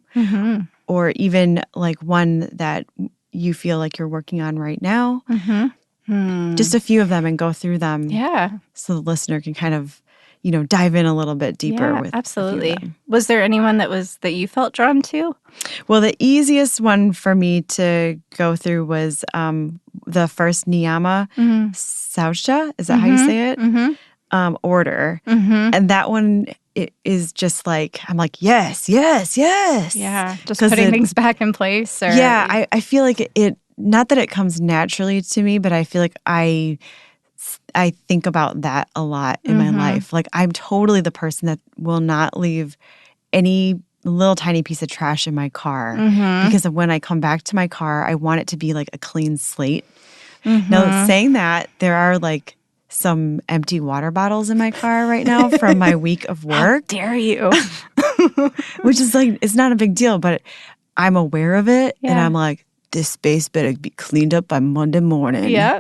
or even like one that you feel like you're working on right now. Just a few of them and go through them. Yeah. So the listener can kind of, you know, dive in a little bit deeper with absolutely. A few of them. Was there anyone that you felt drawn to? Well, the easiest one for me to go through was the first Niyama, Saucha, is that how you say it? Order. And that one, it is just like, I'm like, yes. Yeah, just putting things back in place. Or... Yeah, I feel like it, not that it comes naturally to me, but I feel like I think about that a lot in my life. Like I'm totally the person that will not leave any little tiny piece of trash in my car because of when I come back to my car, I want it to be like a clean slate. Now, saying that, there are like some empty water bottles in my car right now from my week of work. How dare you? Which is like, it's not a big deal, but I'm aware of it. And I'm like, this space better be cleaned up by Monday morning. Yeah.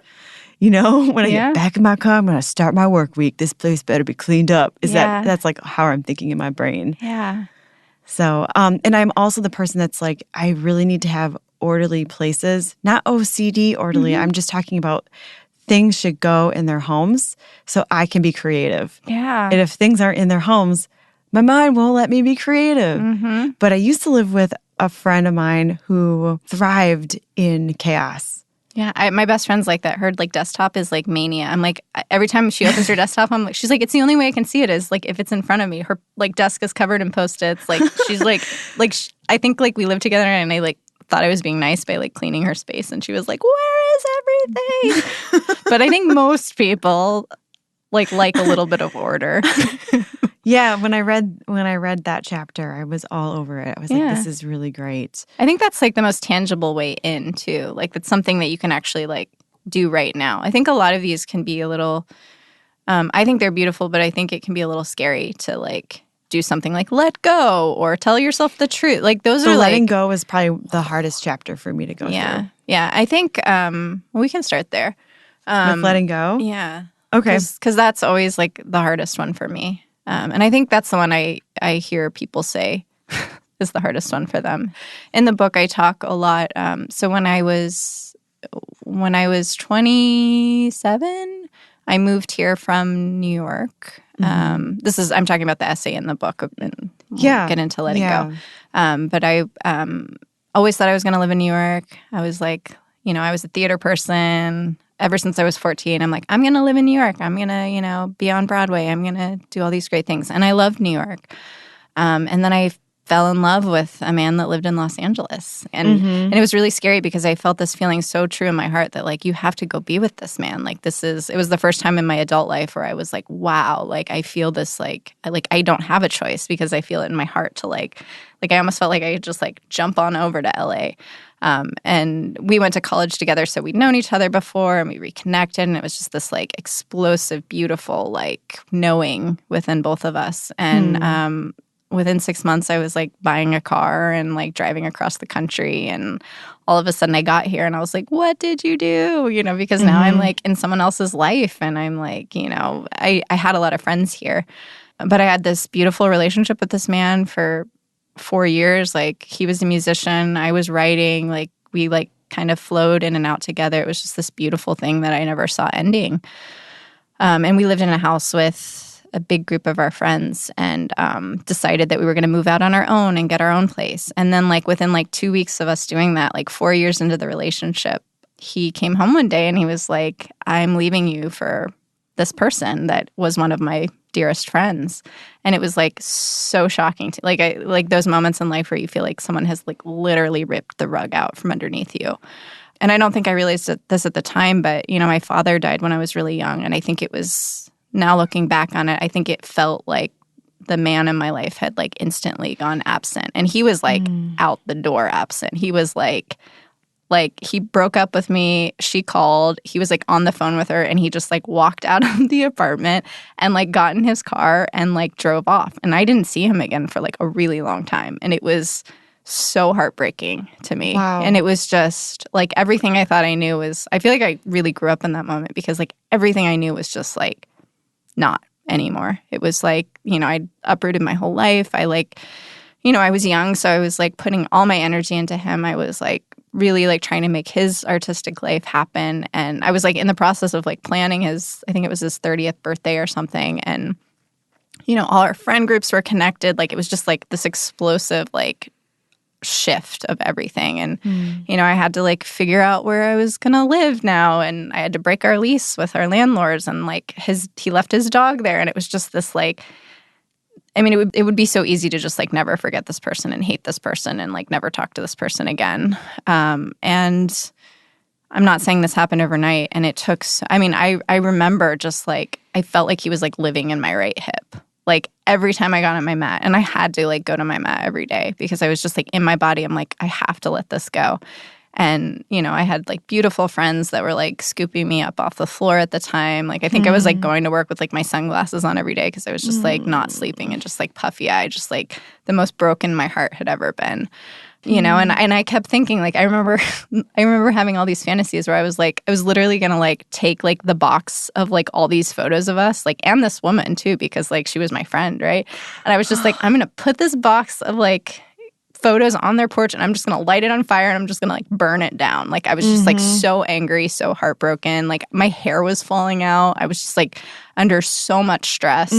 You know, when I get back in my car, I'm going to start my work week. This place better be cleaned up. That's like how I'm thinking in my brain. Yeah. So, and I'm also the person that's like, I really need to have orderly places, not OCD orderly. I'm just talking about things should go in their homes so I can be creative. Yeah. And if things aren't in their homes, my mind won't let me be creative. But I used to live with a friend of mine who thrived in chaos. Yeah, my best friend's like that. Her like desktop is like mania. I'm like, every time she opens her desktop, I'm like, she's like, it's the only way I can see it is like if it's in front of me. Her like desk is covered in Post-its. Like she's like I think like we lived together and I like thought I was being nice by like cleaning her space, and she was like, where is everything? But I think most people like a little bit of order. Yeah, when I read that chapter, I was all over it. I was like, this is really great. I think that's like the most tangible way in too. Like that's something that you can actually like do right now. I think a lot of these can be a little I think they're beautiful, but I think it can be a little scary to like do something like let go or tell yourself the truth. Like those are letting like go is probably the hardest chapter for me to go through. Yeah. I think we can start there. With letting go? Yeah. Okay. Because that's always like the hardest one for me. And I think that's the one I hear people say is the hardest one for them. In the book, I talk a lot. So when I was 27, I moved here from New York. I'm talking about the essay in the book, and we'll get into letting go. But I always thought I was going to live in New York. I was like, I was a theater person. Ever since I was 14, I'm like, I'm going to live in New York. I'm going to, be on Broadway. I'm going to do all these great things. And I loved New York. And then I fell in love with a man that lived in Los Angeles. And it was really scary because I felt this feeling so true in my heart that like, you have to go be with this man. Like it was the first time in my adult life where I was like, wow, like I feel this like I don't have a choice because I feel it in my heart to like I almost felt like I could just like jump on over to LA. And we went to college together, so we'd known each other before and we reconnected. And it was just this like explosive, beautiful, like knowing within both of us. And within 6 months, I was like buying a car and like driving across the country. And all of a sudden I got here and I was like, what did you do? Because now I'm like in someone else's life. And I'm like, I had a lot of friends here. But I had this beautiful relationship with this man for 4 years. Like he was a musician, I was writing, like we like kind of flowed in and out together. It was just this beautiful thing that I never saw ending. And we lived in a house with a big group of our friends and decided that we were going to move out on our own and get our own place. And then like within like 2 weeks of us doing that, like 4 years into the relationship, he came home one day and he was like, I'm leaving you for this person that was one of my dearest friends. And it was like so shocking to like those moments in life where you feel like someone has like literally ripped the rug out from underneath you. And I don't think I realized this at the time, but my father died when I was really young. And I think it was, now looking back on it, I think it felt like the man in my life had like instantly gone absent. And he was like out the door absent. He was like he broke up with me. She called. He was like on the phone with her and he just like walked out of the apartment and like got in his car and like drove off. And I didn't see him again for like a really long time. And it was so heartbreaking to me. Wow. And it was just like everything I thought I knew was, I feel like I really grew up in that moment because like everything I knew was just like not anymore. It was like, I'd uprooted my whole life. I like, I was young, so I was like putting all my energy into him. I was like really like trying to make his artistic life happen. And I was like in the process of like planning I think it was his 30th birthday or something. And, all our friend groups were connected. Like it was just like this explosive like shift of everything. And, I had to like figure out where I was going to live now. And I had to break our lease with our landlords and like he left his dog there. And it was just this like, I mean, it would be so easy to just like never forget this person and hate this person and like never talk to this person again. And I'm not saying this happened overnight. And it took, I remember just like, I felt like he was like living in my right hip. Like every time I got on my mat, and I had to like go to my mat every day because I was just like in my body, I'm like, I have to let this go. And, I had like beautiful friends that were like scooping me up off the floor at the time. Like I think I was like going to work with like my sunglasses on every day because I was just like not sleeping and just like puffy eyed, just like the most broken my heart had ever been. And I kept thinking like I remember having all these fantasies where I was literally gonna like take like the box of like all these photos of us, like, and this woman too, because like she was my friend, right? And I was just like, I'm gonna put this box of like photos on their porch and I'm just going to light it on fire and I'm just going to like burn it down. Like I was just like so angry, so heartbroken. Like my hair was falling out. I was just like under so much stress.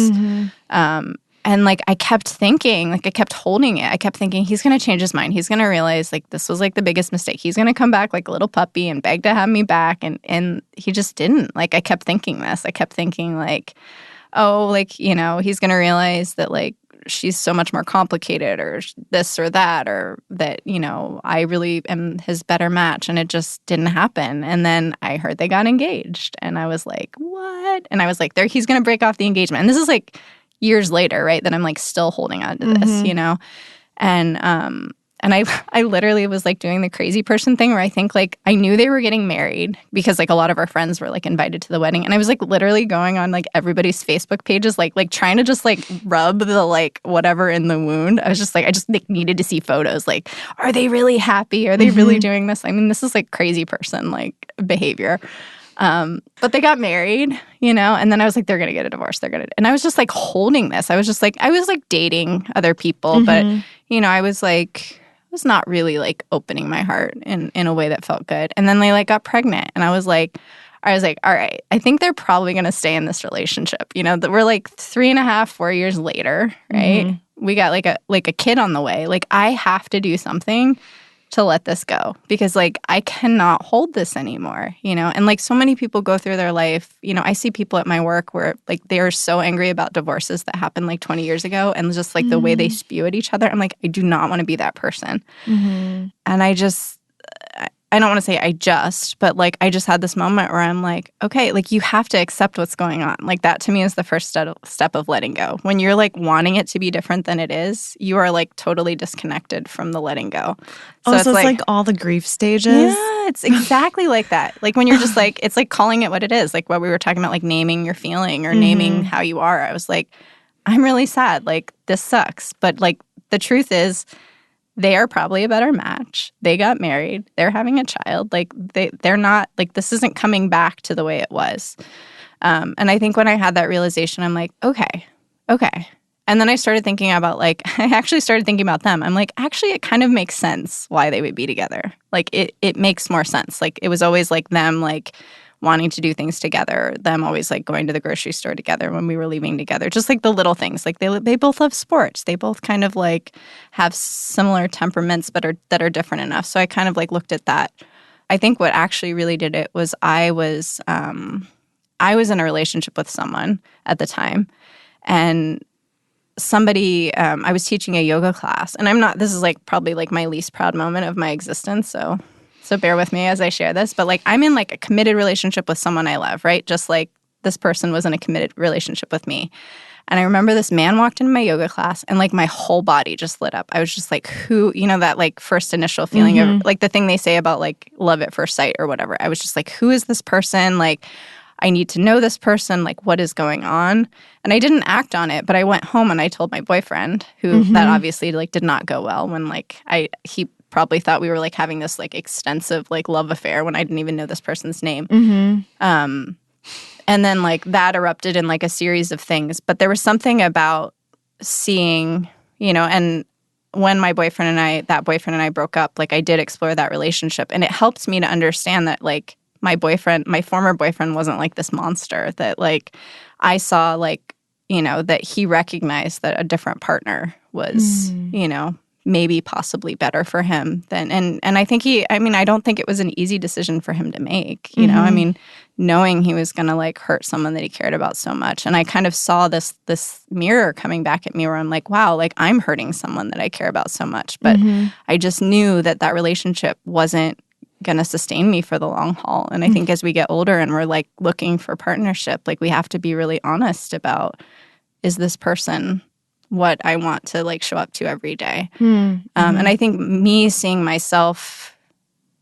And like I kept thinking, like I kept holding it. I kept thinking he's going to change his mind. He's going to realize like this was like the biggest mistake. He's going to come back like a little puppy and beg to have me back. And he just didn't. Like I kept thinking this. I kept thinking like, oh, like, he's going to realize that like she's so much more complicated or this or that or that, I really am his better match. And it just didn't happen. And then I heard they got engaged and I was like, what? And I was like, he's going to break off the engagement. And this is like years later, right, that I'm like still holding on to this, you know? And I literally was like doing the crazy person thing where I think like I knew they were getting married because like a lot of our friends were like invited to the wedding. And I was like literally going on like everybody's Facebook pages, like trying to just like rub the like whatever in the wound. I was just like, I just like needed to see photos. Like, are they really happy? Are they really doing this? I mean, this is like crazy person like behavior. But they got married, you know, and then I was like, they're going to get a divorce. And I was just like holding this. I was like dating other people, but you know, I was not really like opening my heart in a way that felt good. And then they like got pregnant and I was like, all right, I think they're probably going to stay in this relationship. You know, that we're like 3.5, 4 years later, right? We got like a kid on the way. Like I have to do something to let this go because like I cannot hold this anymore, you know? And like so many people go through their life, you know, I see people at my work where like they are so angry about divorces that happened like 20 years ago and just like the way they spew at each other. I'm like, I do not want to be that person. And I don't want to say but like I just had this moment where I'm like, okay, like you have to accept what's going on. Like that to me is the first step of letting go. When you're like wanting it to be different than it is, you are like totally disconnected from the letting go. So it's like all the grief stages. Yeah, it's exactly like that. Like when you're just like, it's like calling it what it is. Like what we were talking about, like naming your feeling or naming how you are. I was like, I'm really sad. Like this sucks. But like the truth is, they are probably a better match. They got married. They're having a child. Like they're not like this isn't coming back to the way it was. And I think when I had that realization, I'm like, okay. And then I started thinking about like I actually started thinking about them. I'm like, actually, it kind of makes sense why they would be together. Like it makes more sense. Like it was always like them like wanting to do things together, them always like going to the grocery store together when we were leaving together, just like the little things. Like they both love sports. They both kind of like have similar temperaments but that are different enough. So I kind of like looked at that. I think what actually really did it was I was in a relationship with someone at the time, and somebody I was teaching a yoga class, and this is like probably like my least proud moment of my existence, so bear with me as I share this. But like I'm in like a committed relationship with someone I love, right? Just like this person was in a committed relationship with me. And I remember this man walked into my yoga class and like my whole body just lit up. I was just like, who, you know, that like first initial feeling of like the thing they say about like love at first sight or whatever. I was just like, who is this person? Like I need to know this person. Like what is going on? And I didn't act on it, but I went home and I told my boyfriend who that obviously like did not go well when like he probably thought we were like having this like extensive like love affair when I didn't even know this person's name. And then like that erupted in like a series of things. But there was something about seeing, you know, and when that boyfriend and I broke up, like I did explore that relationship, and it helped me to understand that like my former boyfriend wasn't like this monster, that like I saw like, you know, that he recognized that a different partner was, you know, maybe possibly better for him than and I think I don't think it was an easy decision for him to make, you know. I mean, knowing he was going to like hurt someone that he cared about so much. And I kind of saw this mirror coming back at me where I'm like, wow, like I'm hurting someone that I care about so much. But I just knew that relationship wasn't going to sustain me for the long haul. And I think as we get older and we're like looking for partnership, like we have to be really honest about, is this person what I want to like show up to every day? And I think me seeing myself,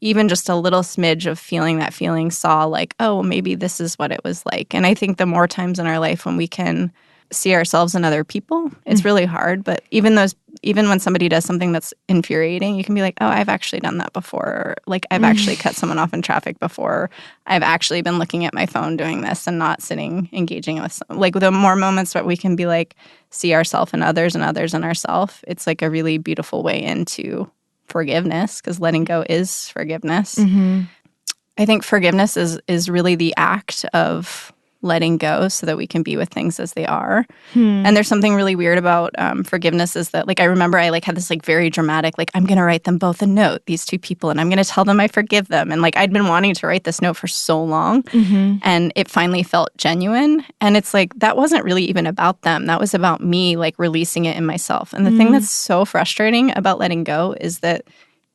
even just a little smidge of feeling that feeling, saw like, oh, maybe this is what it was like. And I think the more times in our life when we can see ourselves in other people, it's really hard. But even when somebody does something that's infuriating, you can be like, oh, I've actually done that before. Or, like I've actually cut someone off in traffic before. I've actually been looking at my phone doing this and not sitting engaging with like the more moments that we can be like see ourselves in others and others in ourselves. It's like a really beautiful way into forgiveness, because letting go is forgiveness. I think forgiveness is really the act of letting go so that we can be with things as they are. And there's something really weird about forgiveness is that, like, I remember I, like, had this, like, very dramatic, like, I'm going to write them both a note, these two people, and I'm going to tell them I forgive them. And, like, I'd been wanting to write this note for so long, and it finally felt genuine. And it's like, that wasn't really even about them. That was about me, like, releasing it in myself. And the thing that's so frustrating about letting go is that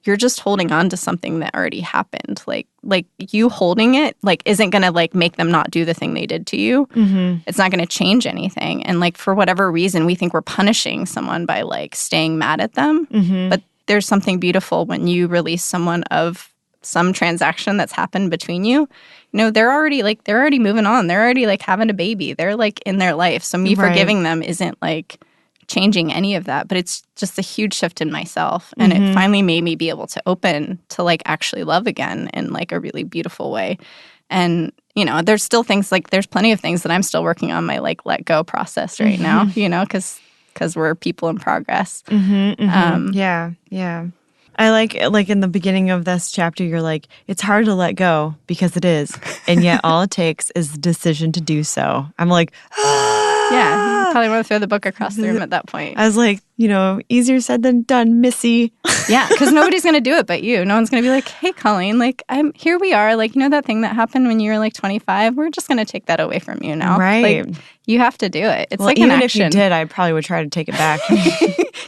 you're just holding on to something that already happened. Like you holding it, like, isn't going to, like, make them not do the thing they did to you. Mm-hmm. It's not going to change anything. And, like, for whatever reason, we think we're punishing someone by, like, staying mad at them. Mm-hmm. But there's something beautiful when you release someone of some transaction that's happened between you. You know, they're already moving on. They're already, like, having a baby. They're, like, in their life. So me forgiving them isn't, like, changing any of that, but it's just a huge shift in myself. And it finally made me be able to open to, like, actually love again in, like, a really beautiful way. And, you know, there's still things, like, there's plenty of things that I'm still working on my, like, let go process right now, you know, because we're people in progress. Yeah. I like in the beginning of this chapter, you're like, it's hard to let go because it is. And yet all it takes is the decision to do so. I'm like, Yeah, you probably want to throw the book across the room at that point. I was like, you know, easier said than done, Missy. Yeah, because nobody's going to do it but you. No one's going to be like, hey, Colleen, like, here we are. Like, you know that thing that happened when you were, like, 25? We're just going to take that away from you now. Right. Like, you have to do it. It's well, like an even action. if you did, I probably would try to take it back.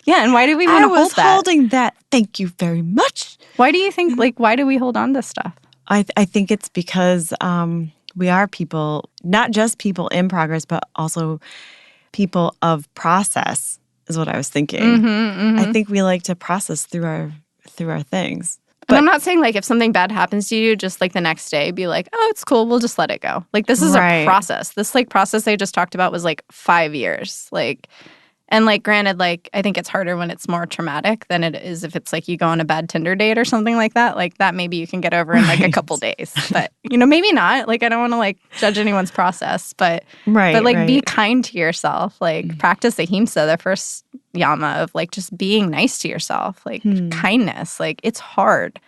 Yeah, and why do we want to hold that? I was holding that. Thank you very much. Why do you think, like, why do we hold on to stuff? I think it's because we are people, not just people in progress, but also people of process is what I was thinking. I think we like to process through our things. But I'm not saying, like, if something bad happens to you, just, like, the next day, be like, oh, it's cool, we'll just let it go. Like, this is a process. This, like, process I just talked about was, like, 5 years. Like, and, like, granted, like, I think it's harder when it's more traumatic than it is if it's, like, you go on a bad Tinder date or something like that. Like, that maybe you can get over in, like, a couple days. But, you know, maybe not. Like, I don't want to, like, judge anyone's process. But, be kind to yourself. Like, practice ahimsa, the first yama of, like, just being nice to yourself. Like, kindness. Like, it's hard.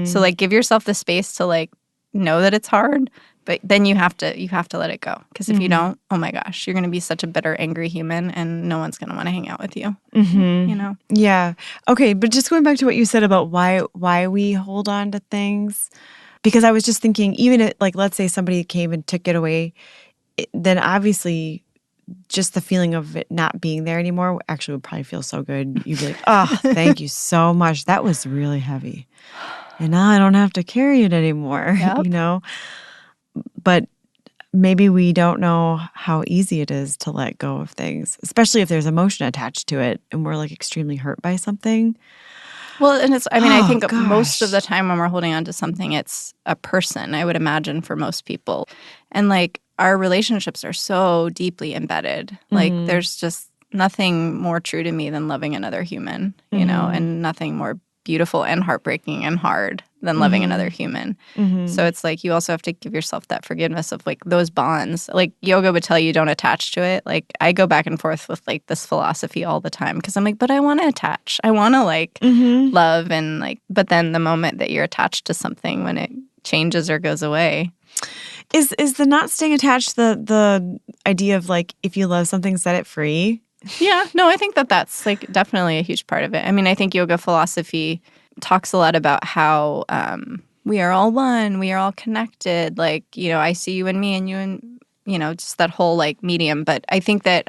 So, like, give yourself the space to, like, know that it's hard. But then you have to let it go. Because if you don't, oh my gosh, you're going to be such a bitter, angry human and no one's going to want to hang out with you. You know? Yeah. Okay, but just going back to what you said about why we hold on to things. Because I was just thinking, even if, like, let's say somebody came and took it away, then obviously just the feeling of it not being there anymore actually would probably feel so good. You'd be like, oh, thank you so much. That was really heavy. And now I don't have to carry it anymore, you know? But maybe we don't know how easy it is to let go of things, especially if there's emotion attached to it and we're, like, extremely hurt by something. Well, and I think most of the time when we're holding on to something, it's a person, I would imagine, for most people. And, like, our relationships are so deeply embedded. Like, there's just nothing more true to me than loving another human, you know, and nothing more beautiful and heartbreaking and hard than loving another human. So it's like you also have to give yourself that forgiveness of, like, those bonds. Like, yoga would tell you don't attach to it. Like, I go back and forth with, like, this philosophy all the time because I'm like, but I want to attach. I want to, like, love and, like, but then the moment that you're attached to something, when it changes or goes away. Is the not staying attached the idea of, like, if you love something, set it free? Yeah, no, I think that's, like, definitely a huge part of it. I mean, I think yoga philosophy talks a lot about how we are all one, we are all connected. Like, you know, I see you and me and you and, you know, just that whole, like, medium. But I think that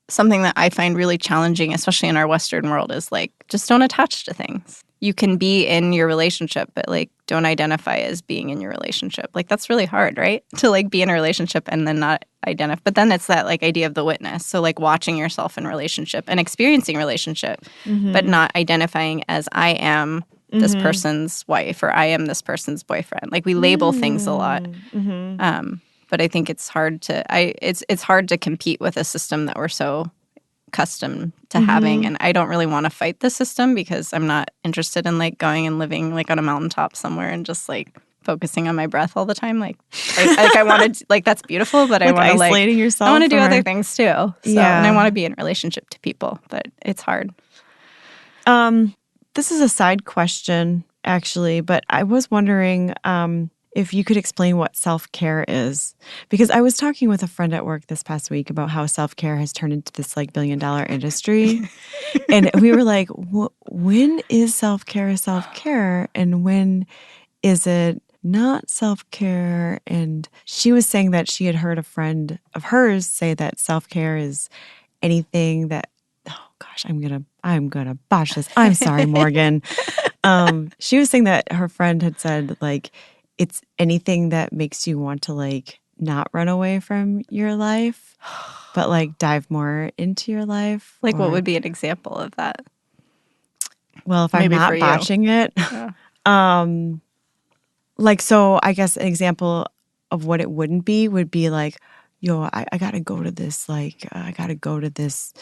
something that I find really challenging, especially in our Western world, is, like, just don't attach to things. You can be in your relationship, but, like, don't identify as being in your relationship. Like, that's really hard, right? To, like, be in a relationship and then not identify. But then it's that, like, idea of the witness. So, like, watching yourself in relationship and experiencing relationship, but not identifying as I am this person's wife or I am this person's boyfriend. Like, we label things a lot. But I think it's hard to it's hard to compete with a system that we're so accustomed to having. And I don't really want to fight the system because I'm not interested in, like, going and living, like, on a mountaintop somewhere and just, like, focusing on my breath all the time. Like I wanted, like, that's beautiful, but I want to, like, isolating yourself. I want to do other things too. So, and I want to be in relationship to people, but it's hard. This is a side question, actually, but I was wondering if you could explain what self-care is. Because I was talking with a friend at work this past week about how self-care has turned into this, like, billion-dollar industry. And we were like, when is self-care self-care? And when is it not self-care? And she was saying that she had heard a friend of hers say that self-care is anything that, oh gosh, I'm gonna botch this. I'm sorry, Morgan. She was saying that her friend had said, like, it's anything that makes you want to, like, not run away from your life, but, like, dive more into your life. Like, what would be an example of that? Well, if Maybe I'm for not you. botching it, Yeah. like, so I guess an example of what it wouldn't be would be like, yo, I gotta go to this, like, I gotta go to this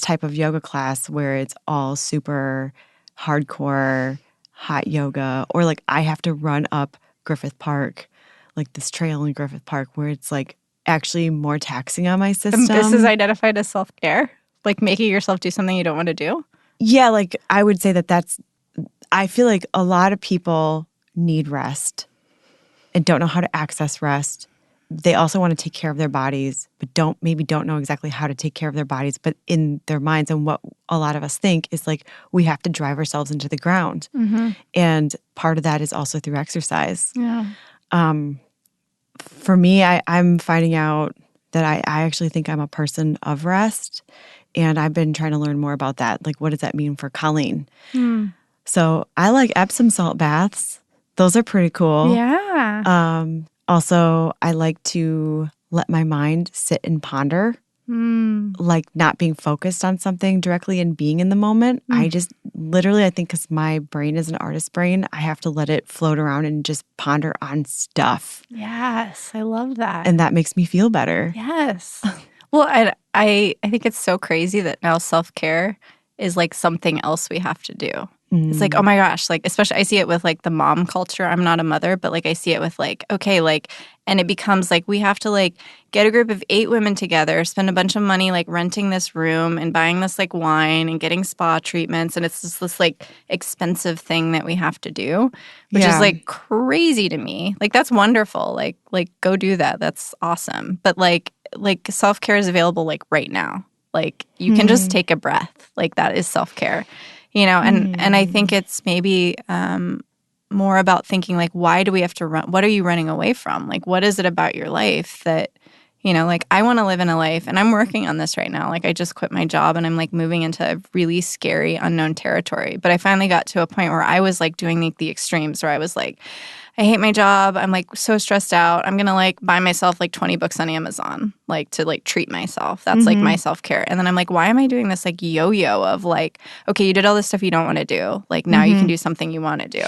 type of yoga class where it's all super hardcore hot yoga, or like I have to run up Griffith Park, like this trail in Griffith Park where it's like actually more taxing on my system. And this is identified as self-care? Like making yourself do something you don't want to do? Yeah, like I would say I feel like a lot of people need rest and don't know how to access rest. They also want to take care of their bodies, but don't know exactly how to take care of their bodies. But in their minds, and what a lot of us think is like, we have to drive ourselves into the ground. Mm-hmm. And part of that is also through exercise. Yeah. For me, I'm finding out that I actually think I'm a person of rest. And I've been trying to learn more about that. Like, what does that mean for Colleen? So I like Epsom salt baths. Those are pretty cool. Yeah. Also, I like to let my mind sit and ponder, like not being focused on something directly and being in the moment. I just literally, I think because my brain is an artist brain, I have to let it float around and just ponder on stuff. Yes, I love that. And that makes me feel better. Yes. Well, I think it's so crazy that now self-care is like something else we have to do. It's like, oh my gosh, like, especially I see it with like the mom culture. I'm not a mother, but like I see it with like, okay, like, and it becomes like we have to like get a group of 8 women together, spend a bunch of money like renting this room and buying this like wine and getting spa treatments. And it's just this like expensive thing that we have to do, which is like crazy to me. Like, that's wonderful. Like go do that. That's awesome. But like self-care is available like right now. Like you can just take a breath. Like that is self-care. You know, and I think it's maybe more about thinking like, why do we have to run? What are you running away from? Like, what is it about your life that, you know, like I want to live in a life, and I'm working on this right now. Like I just quit my job and I'm like moving into a really scary unknown territory. But I finally got to a point where I was like doing the extremes where I was like, I hate my job. I'm like so stressed out. I'm going to like buy myself like 20 books on Amazon, like to like treat myself. That's like my self-care. And then I'm like, why am I doing this like yo-yo of like, okay, you did all this stuff you don't want to do. Like now you can do something you want to do,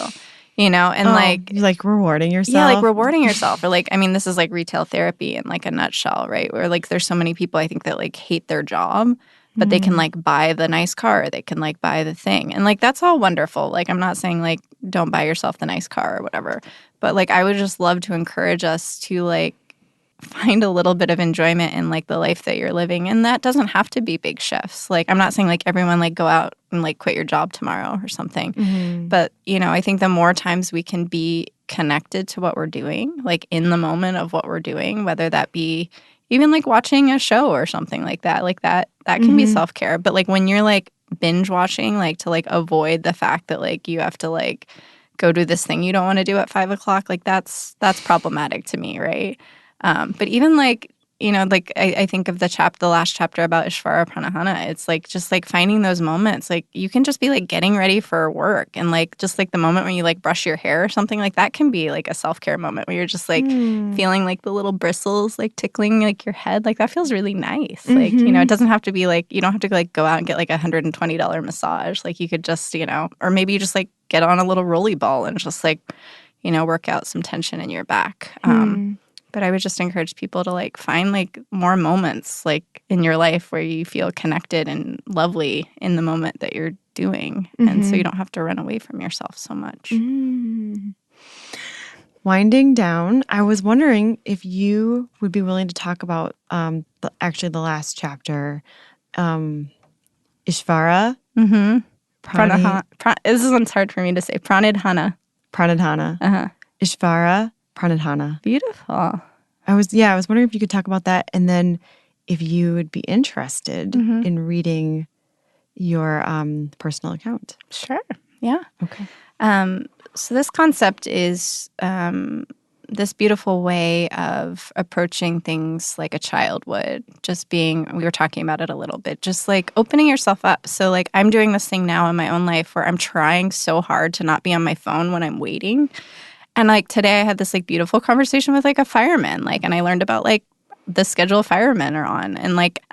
you know? And like, you're like rewarding yourself. yeah, like rewarding yourself. Or like, I mean, this is like retail therapy in like a nutshell, right? Where like there's so many people I think that like hate their job, but they can like buy the nice car. They can like buy the thing. And like, that's all wonderful. Like, I'm not saying like, don't buy yourself the nice car or whatever. But like, I would just love to encourage us to like find a little bit of enjoyment in like the life that you're living. And that doesn't have to be big shifts. Like, I'm not saying like everyone like go out and like quit your job tomorrow or something. But, you know, I think the more times we can be connected to what we're doing, like in the moment of what we're doing, whether that be even like watching a show or something like that can be self-care. But like when you're like binge watching, like to like avoid the fact that like you have to like go do this thing you don't want to do at 5 o'clock, like that's problematic to me, right? But even like, you know, like I think of the last chapter about Ishvara Pranahana. It's like just like finding those moments. Like you can just be like getting ready for work, and like just like the moment when you like brush your hair or something like that can be like a self-care moment where you're just like feeling like the little bristles like tickling like your head. Like that feels really nice. Like, you know, it doesn't have to be like, you don't have to like go out and get like $120 massage. Like you could just, you know, or maybe you just like get on a little rolly ball and just like, you know, work out some tension in your back. But I would just encourage people to like find like more moments like in your life where you feel connected and lovely in the moment that you're doing. And so you don't have to run away from yourself so much. Winding down, I was wondering if you would be willing to talk about the last chapter, Ishvara. This one's hard for me to say. Pranidhana. Ishvara Pranidhana. Beautiful. I was wondering if you could talk about that, and then if you would be interested in reading your personal account. Sure. Yeah. Okay. So this concept is this beautiful way of approaching things like a child would. Just being, we were talking about it a little bit, just like opening yourself up. So like I'm doing this thing now in my own life where I'm trying so hard to not be on my phone when I'm waiting. And like today I had this like beautiful conversation with like a fireman, like, and I learned about like the schedule firemen are on, and like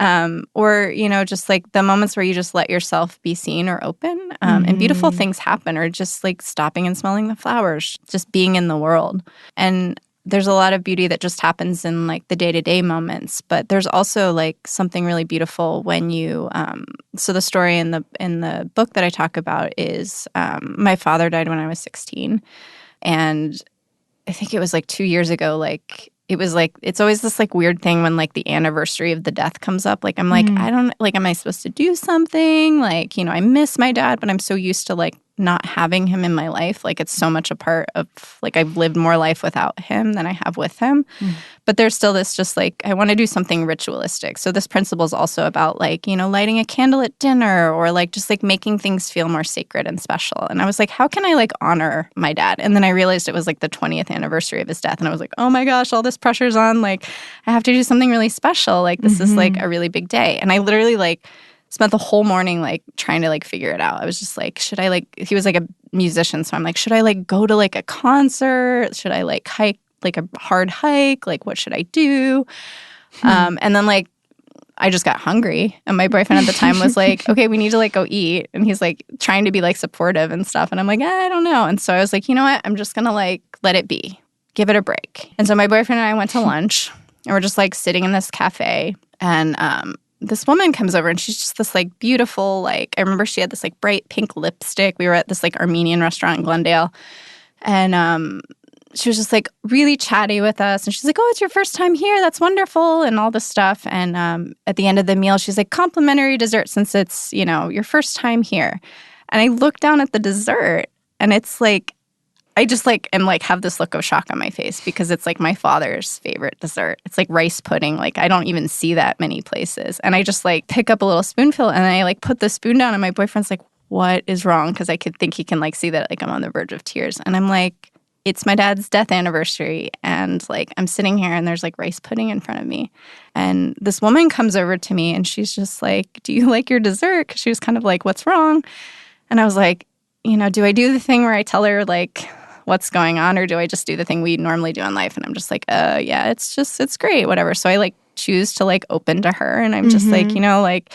or just like the moments where you just let yourself be seen or open, and beautiful things happen, or just like stopping and smelling the flowers, just being in the world. And there's a lot of beauty that just happens in like the day-to-day moments, but there's also like something really beautiful when you so the story in the book that I talk about is my father died when I was 16, and I think it was like 2 years ago. Like it was like, it's always this like weird thing when like the anniversary of the death comes up. Like I'm like, I don't, like, am I supposed to do something? Like, I miss my dad, but I'm so used to like not having him in my life. Like it's so much a part of, like, I've lived more life without him than I have with him. But there's still this just like, I want to do something ritualistic. So this principle is also about like, lighting a candle at dinner, or like just like making things feel more sacred and special. And I was like, how can I like honor my dad? And then I realized it was like the 20th anniversary of his death. And I was like, oh my gosh, all this pressure's on. Like I have to do something really special. Like this is like a really big day. And I literally like spent the whole morning like trying to like figure it out. I was just like, should I like, he was like a musician. So I'm like, should I like go to like a concert? Should I like hike like a hard hike? Like what should I do? And then like, I just got hungry. And my boyfriend at the time was like, okay, we need to like go eat. And he's like trying to be like supportive and stuff. And I'm like, I don't know. And so I was like, you know what? I'm just going to like let it be. Give it a break. And so my boyfriend and I went to lunch, and we're just like sitting in this cafe. And this woman comes over, and she's just this like beautiful, like, I remember she had this like bright pink lipstick. We were at this like Armenian restaurant in Glendale. And she was just like really chatty with us. And she's like, oh, it's your first time here. That's wonderful. And all this stuff. And at the end of the meal, she's like, complimentary dessert since it's, your first time here. And I look down at the dessert, and it's like, I just like am like have this look of shock on my face, because it's like my father's favorite dessert. It's like rice pudding. Like I don't even see that many places. And I just like pick up a little spoonful, and I like put the spoon down, and my boyfriend's like, what is wrong? Because I could think he can like see that like I'm on the verge of tears. And I'm like, it's my dad's death anniversary, and like I'm sitting here and there's like rice pudding in front of me. And this woman comes over to me, and she's just like, do you like your dessert? Because she was kind of like, what's wrong? And I was like, do I do the thing where I tell her like what's going on, or do I just do the thing we normally do in life? And I'm just like, yeah, it's great, whatever. So I like choose to like open to her, and I'm just like, like,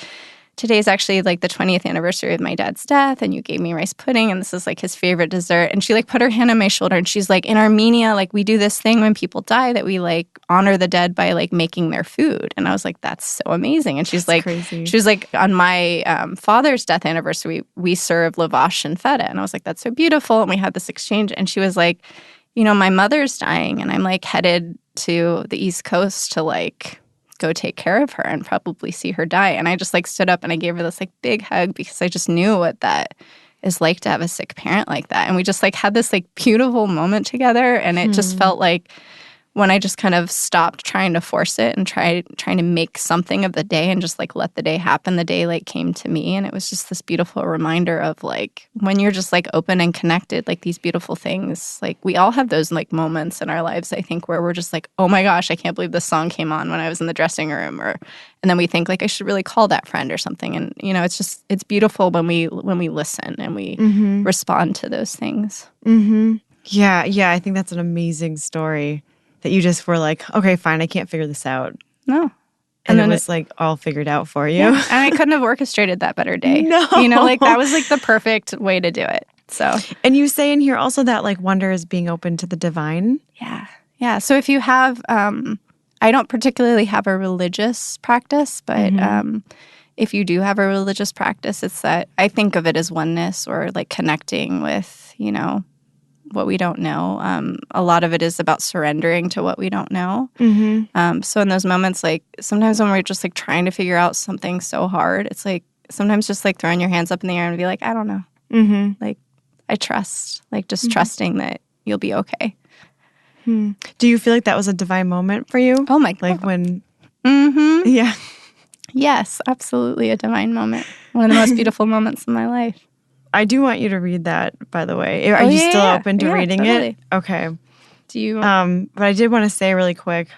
today's actually like the 20th anniversary of my dad's death, and you gave me rice pudding, and this is like his favorite dessert. And she like put her hand on my shoulder, and she's like, in Armenia, like we do this thing when people die that we like honor the dead by like making their food. And I was like, that's so amazing. And she's like, crazy. She was like, on my father's death anniversary, we serve lavash and feta. And I was like, that's so beautiful. And we had this exchange. And she was like, my mother's dying, and I'm like headed to the East Coast to like go take care of her and probably see her die. And I just like stood up and I gave her this like big hug, because I just knew what that is like to have a sick parent like that. And we just like had this like beautiful moment together. And it just felt like when I just kind of stopped trying to force it and trying to make something of the day and just like let the day happen, the day like came to me. And it was just this beautiful reminder of like, when you're just like open and connected, like these beautiful things, like we all have those like moments in our lives, I think, where we're just like, oh my gosh, I can't believe this song came on when I was in the dressing room, and then we think like I should really call that friend or something. And it's beautiful when we listen and we respond to those things. Yeah, I think that's an amazing story. That you just were like, okay, fine, I can't figure this out. No. And it was like all figured out for you. Yeah. And I couldn't have orchestrated that better day. No. Like that was like the perfect way to do it. So. And you say in here also that like wonder is being open to the divine. Yeah. Yeah. So if you have, I don't particularly have a religious practice, but if you do have a religious practice, it's that I think of it as oneness, or like connecting with, what we don't know. A lot of it is about surrendering to what we don't know. So in those moments, like sometimes when we're just like trying to figure out something so hard, it's like sometimes just like throwing your hands up in the air and be like, I don't know. Like I trust, like just trusting that you'll be okay. Do you feel like that was a divine moment for you? Oh my God. Like when... Yeah. Yes, absolutely a divine moment. One of the most beautiful moments in my life. I do want you to read that, by the way. Are you still open to reading it? Okay. Do you? But I did want to say really quick.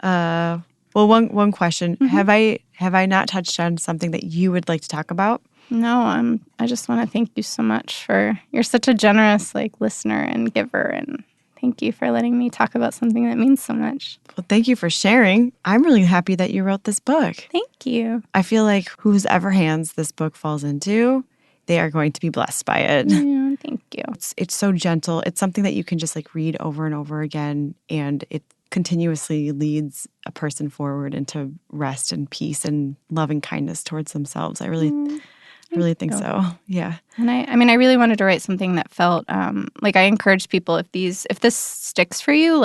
Well, one question: have I not touched on something that you would like to talk about? No, I just want to thank you so much you're such a generous listener and giver, and thank you for letting me talk about something that means so much. Well, thank you for sharing. I'm really happy that you wrote this book. Thank you. I feel like whosever hands this book falls into, they are going to be blessed by it. Yeah, thank you. It's so gentle. It's something that you can just read over and over again, and it continuously leads a person forward into rest and peace and loving kindness towards themselves. I really think so. Yeah. And I really wanted to write something that felt I encourage people, if this sticks for you,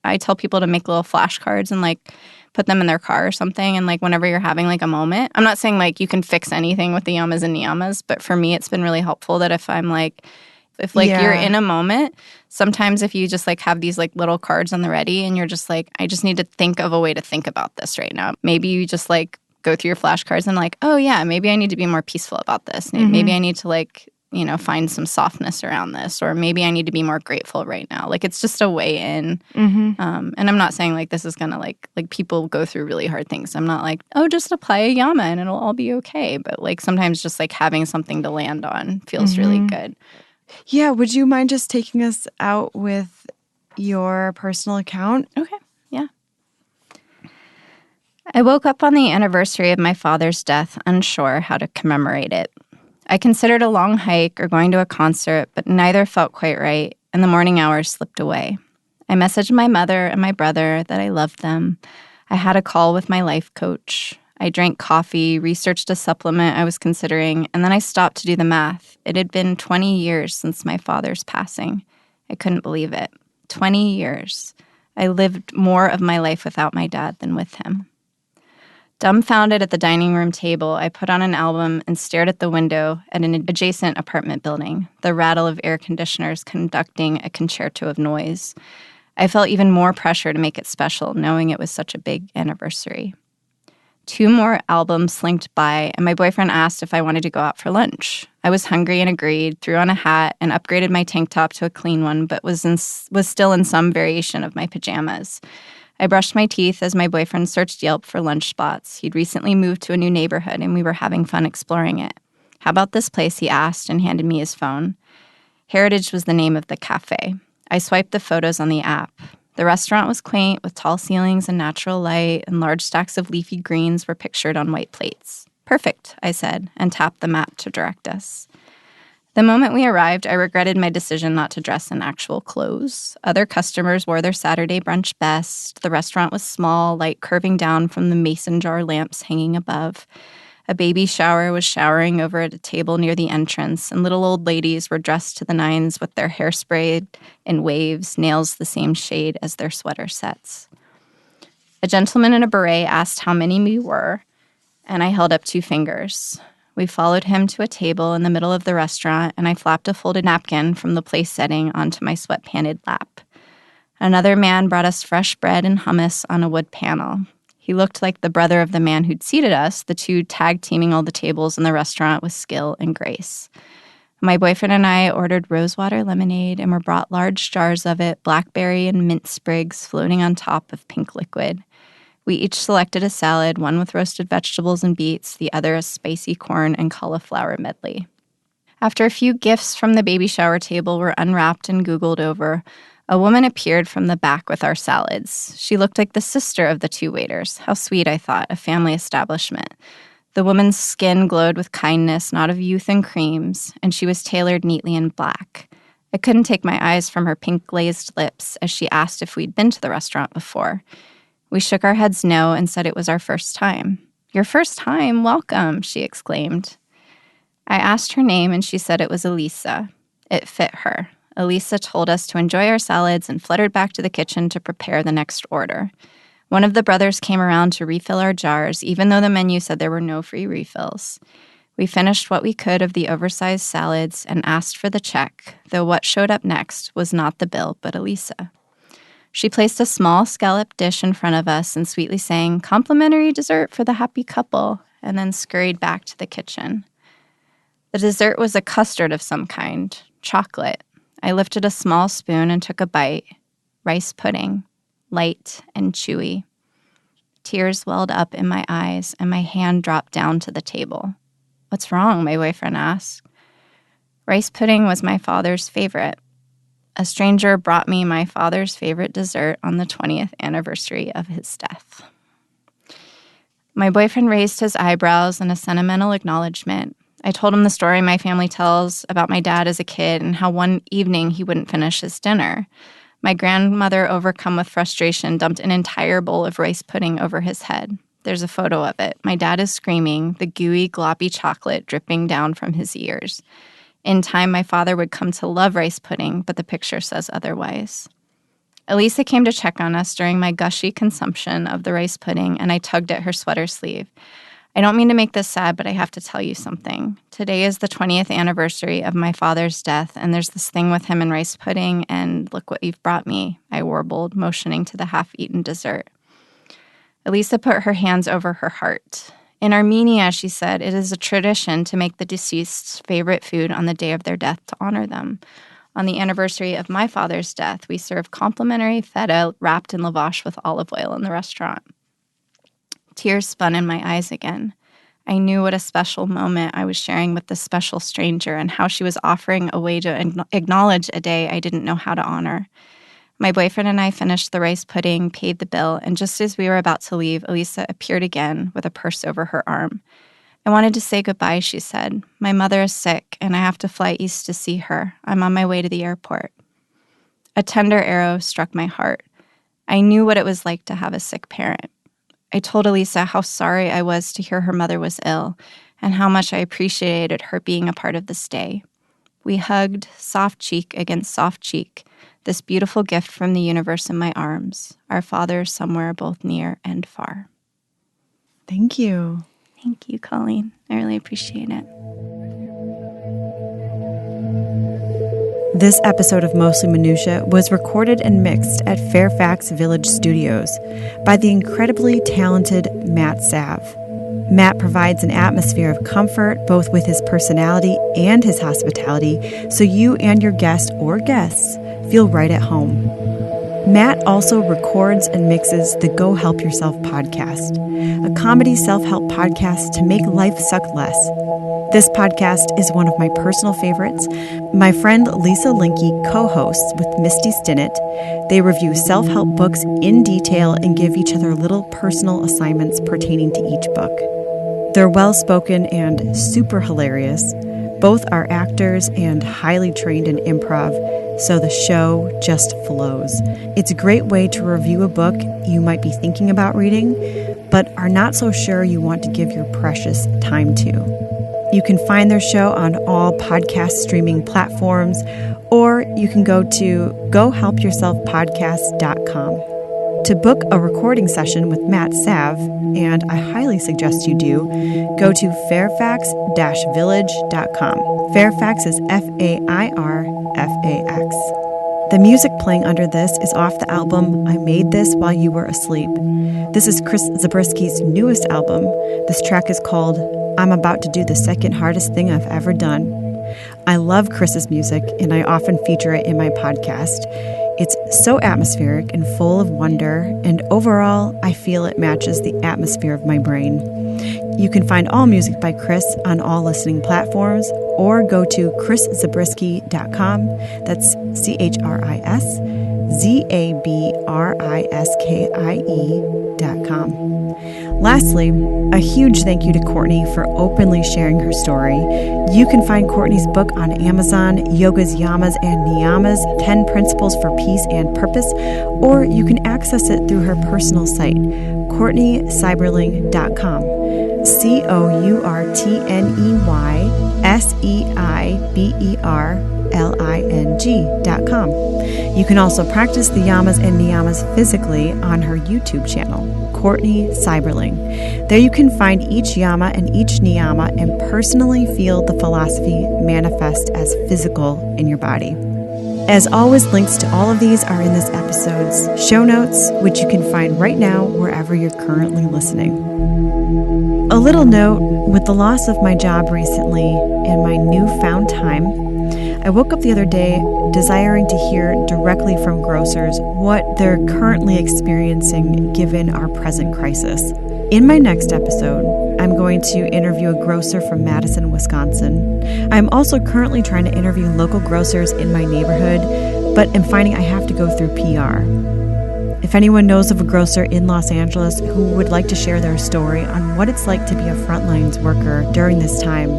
I tell people to make little flashcards and put them in their car or something. And whenever you're having a moment, I'm not saying you can fix anything with the Yamas and Niyamas, but for me, it's been really helpful that if I'm you're in a moment, sometimes if you just have these little cards on the ready and you're just I just need to think of a way to think about this right now. Maybe you just go through your flashcards and oh yeah, maybe I need to be more peaceful about this. Maybe I need to find some softness around this, or maybe I need to be more grateful right now. It's just a way in. And I'm not saying this is gonna people go through really hard things. I'm not just apply a Yama and it'll all be okay. But sometimes just having something to land on feels really good. Yeah. Would you mind just taking us out with your personal account? Okay. Yeah. I woke up on the anniversary of my father's death, unsure how to commemorate it. I considered a long hike or going to a concert, but neither felt quite right, and the morning hours slipped away. I messaged my mother and my brother that I loved them. I had a call with my life coach. I drank coffee, researched a supplement I was considering, and then I stopped to do the math. It had been 20 years since my father's passing. I couldn't believe it. 20 years. I lived more of my life without my dad than with him. Dumbfounded at the dining room table, I put on an album and stared at the window at an adjacent apartment building, the rattle of air conditioners conducting a concerto of noise. I felt even more pressure to make it special, knowing it was such a big anniversary. 2 more albums slinked by, and my boyfriend asked if I wanted to go out for lunch. I was hungry and agreed, threw on a hat, and upgraded my tank top to a clean one, but was still in some variation of my pajamas. I brushed my teeth as my boyfriend searched Yelp for lunch spots. He'd recently moved to a new neighborhood, and we were having fun exploring it. How about this place, he asked, and handed me his phone. Heritage was the name of the cafe. I swiped the photos on the app. The restaurant was quaint, with tall ceilings and natural light, and large stacks of leafy greens were pictured on white plates. Perfect, I said, and tapped the map to direct us. The moment we arrived, I regretted my decision not to dress in actual clothes. Other customers wore their Saturday brunch best. The restaurant was small, light curving down from the mason jar lamps hanging above. A baby shower was showering over at a table near the entrance, and little old ladies were dressed to the nines with their hair sprayed in waves, nails the same shade as their sweater sets. A gentleman in a beret asked how many we were, and I held up 2 fingers. We followed him to a table in the middle of the restaurant, and I flapped a folded napkin from the place setting onto my sweat-panted lap. Another man brought us fresh bread and hummus on a wood panel. He looked like the brother of the man who'd seated us, the 2 tag-teaming all the tables in the restaurant with skill and grace. My boyfriend and I ordered rosewater lemonade and were brought large jars of it, blackberry and mint sprigs floating on top of pink liquid. We each selected a salad, one with roasted vegetables and beets, the other a spicy corn and cauliflower medley. After a few gifts from the baby shower table were unwrapped and Googled over, a woman appeared from the back with our salads. She looked like the sister of the 2 waiters. How sweet, I thought, a family establishment. The woman's skin glowed with kindness, not of youth and creams, and she was tailored neatly in black. I couldn't take my eyes from her pink glazed lips as she asked if we'd been to the restaurant before. We shook our heads no and said it was our first time. "Your first time? Welcome," she exclaimed. I asked her name and she said it was Elisa. It fit her. Elisa told us to enjoy our salads and fluttered back to the kitchen to prepare the next order. One of the brothers came around to refill our jars, even though the menu said there were no free refills. We finished what we could of the oversized salads and asked for the check, though what showed up next was not the bill, but Elisa. She placed a small scallop dish in front of us and sweetly sang, "Complimentary dessert for the happy couple," and then scurried back to the kitchen. The dessert was a custard of some kind, chocolate. I lifted a small spoon and took a bite. Rice pudding, light and chewy. Tears welled up in my eyes, and my hand dropped down to the table. "What's wrong?" my boyfriend asked. Rice pudding was my father's favorite. A stranger brought me my father's favorite dessert on the 20th anniversary of his death. My boyfriend raised his eyebrows in a sentimental acknowledgement. I told him the story my family tells about my dad as a kid and how one evening he wouldn't finish his dinner. My grandmother, overcome with frustration, dumped an entire bowl of rice pudding over his head. There's a photo of it. My dad is screaming, the gooey, gloppy chocolate dripping down from his ears. In time, my father would come to love rice pudding, but the picture says otherwise. Elisa came to check on us during my gushy consumption of the rice pudding, and I tugged at her sweater sleeve. I don't mean to make this sad, but I have to tell you something. Today is the 20th anniversary of my father's death, and there's this thing with him and rice pudding, and look what you've brought me, I warbled, motioning to the half-eaten dessert. Elisa put her hands over her heart. In Armenia, she said, it is a tradition to make the deceased's favorite food on the day of their death to honor them. On the anniversary of my father's death, we serve complimentary feta wrapped in lavash with olive oil in the restaurant. Tears spun in my eyes again. I knew what a special moment I was sharing with this special stranger and how she was offering a way to acknowledge a day I didn't know how to honor. My boyfriend and I finished the rice pudding, paid the bill, and just as we were about to leave, Elisa appeared again with a purse over her arm. "I wanted to say goodbye," she said. "My mother is sick, and I have to fly east to see her. I'm on my way to the airport." A tender arrow struck my heart. I knew what it was like to have a sick parent. I told Elisa how sorry I was to hear her mother was ill and how much I appreciated her being a part of this day. We hugged, soft cheek against soft cheek, this beautiful gift from the universe in my arms, our father somewhere both near and far. Thank you. Thank you, Colleen. I really appreciate it. This episode of Mostly Minutia was recorded and mixed at Fairfax Village Studios by the incredibly talented Matt Sav. Matt provides an atmosphere of comfort both with his personality and his hospitality, so you and your guest or guests feel right at home. Matt also records and mixes the Go Help Yourself podcast, a comedy self-help podcast to make life suck less. This podcast is one of my personal favorites. My friend Lisa Linke co-hosts with Misty Stinnett. They review self-help books in detail and give each other little personal assignments pertaining to each book. They're well-spoken and super hilarious. Both are actors and highly trained in improv, so the show just flows. It's a great way to review a book you might be thinking about reading, but are not so sure you want to give your precious time to. You can find their show on all podcast streaming platforms, or you can go to gohelpyourselfpodcast.com. To book a recording session with Matt Sav, and I highly suggest you do, go to fairfax-village.com. Fairfax is Fairfax. The music playing under this is off the album I Made This While You Were Asleep. This is Chris Zabrisky's newest album. This track is called I'm About to Do the Second Hardest Thing I've Ever Done. I love Chris's music, and I often feature it in my podcast. It's so atmospheric and full of wonder, and overall, I feel it matches the atmosphere of my brain. You can find all music by Chris on all listening platforms, or go to chriszabriskie.com. That's ChrisZabriskie.com. Lastly, a huge thank you to Courtney for openly sharing her story. You can find Courtney's book on Amazon, Yamas and Niyamas, 10 Principles for Peace and Purpose, or you can access it through her personal site, CourtneySeiberling.com. CourtneySeiberling.com. You can also practice the Yamas and Niyamas physically on her YouTube channel, Courtney Seiberling. There you can find each Yama and each Niyama and personally feel the philosophy manifest as physical in your body. As always, links to all of these are in this episode's show notes, which you can find right now wherever you're currently listening. A little note, with the loss of my job recently and my newfound time, I woke up the other day desiring to hear directly from grocers what they're currently experiencing given our present crisis. In my next episode, I'm going to interview a grocer from Madison, Wisconsin. I'm also currently trying to interview local grocers in my neighborhood, but am finding I have to go through PR. If anyone knows of a grocer in Los Angeles who would like to share their story on what it's like to be a frontlines worker during this time,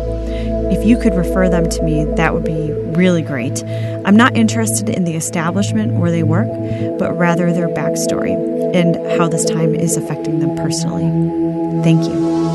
if you could refer them to me, that would be really great. I'm not interested in the establishment where they work, but rather their backstory and how this time is affecting them personally. Thank you.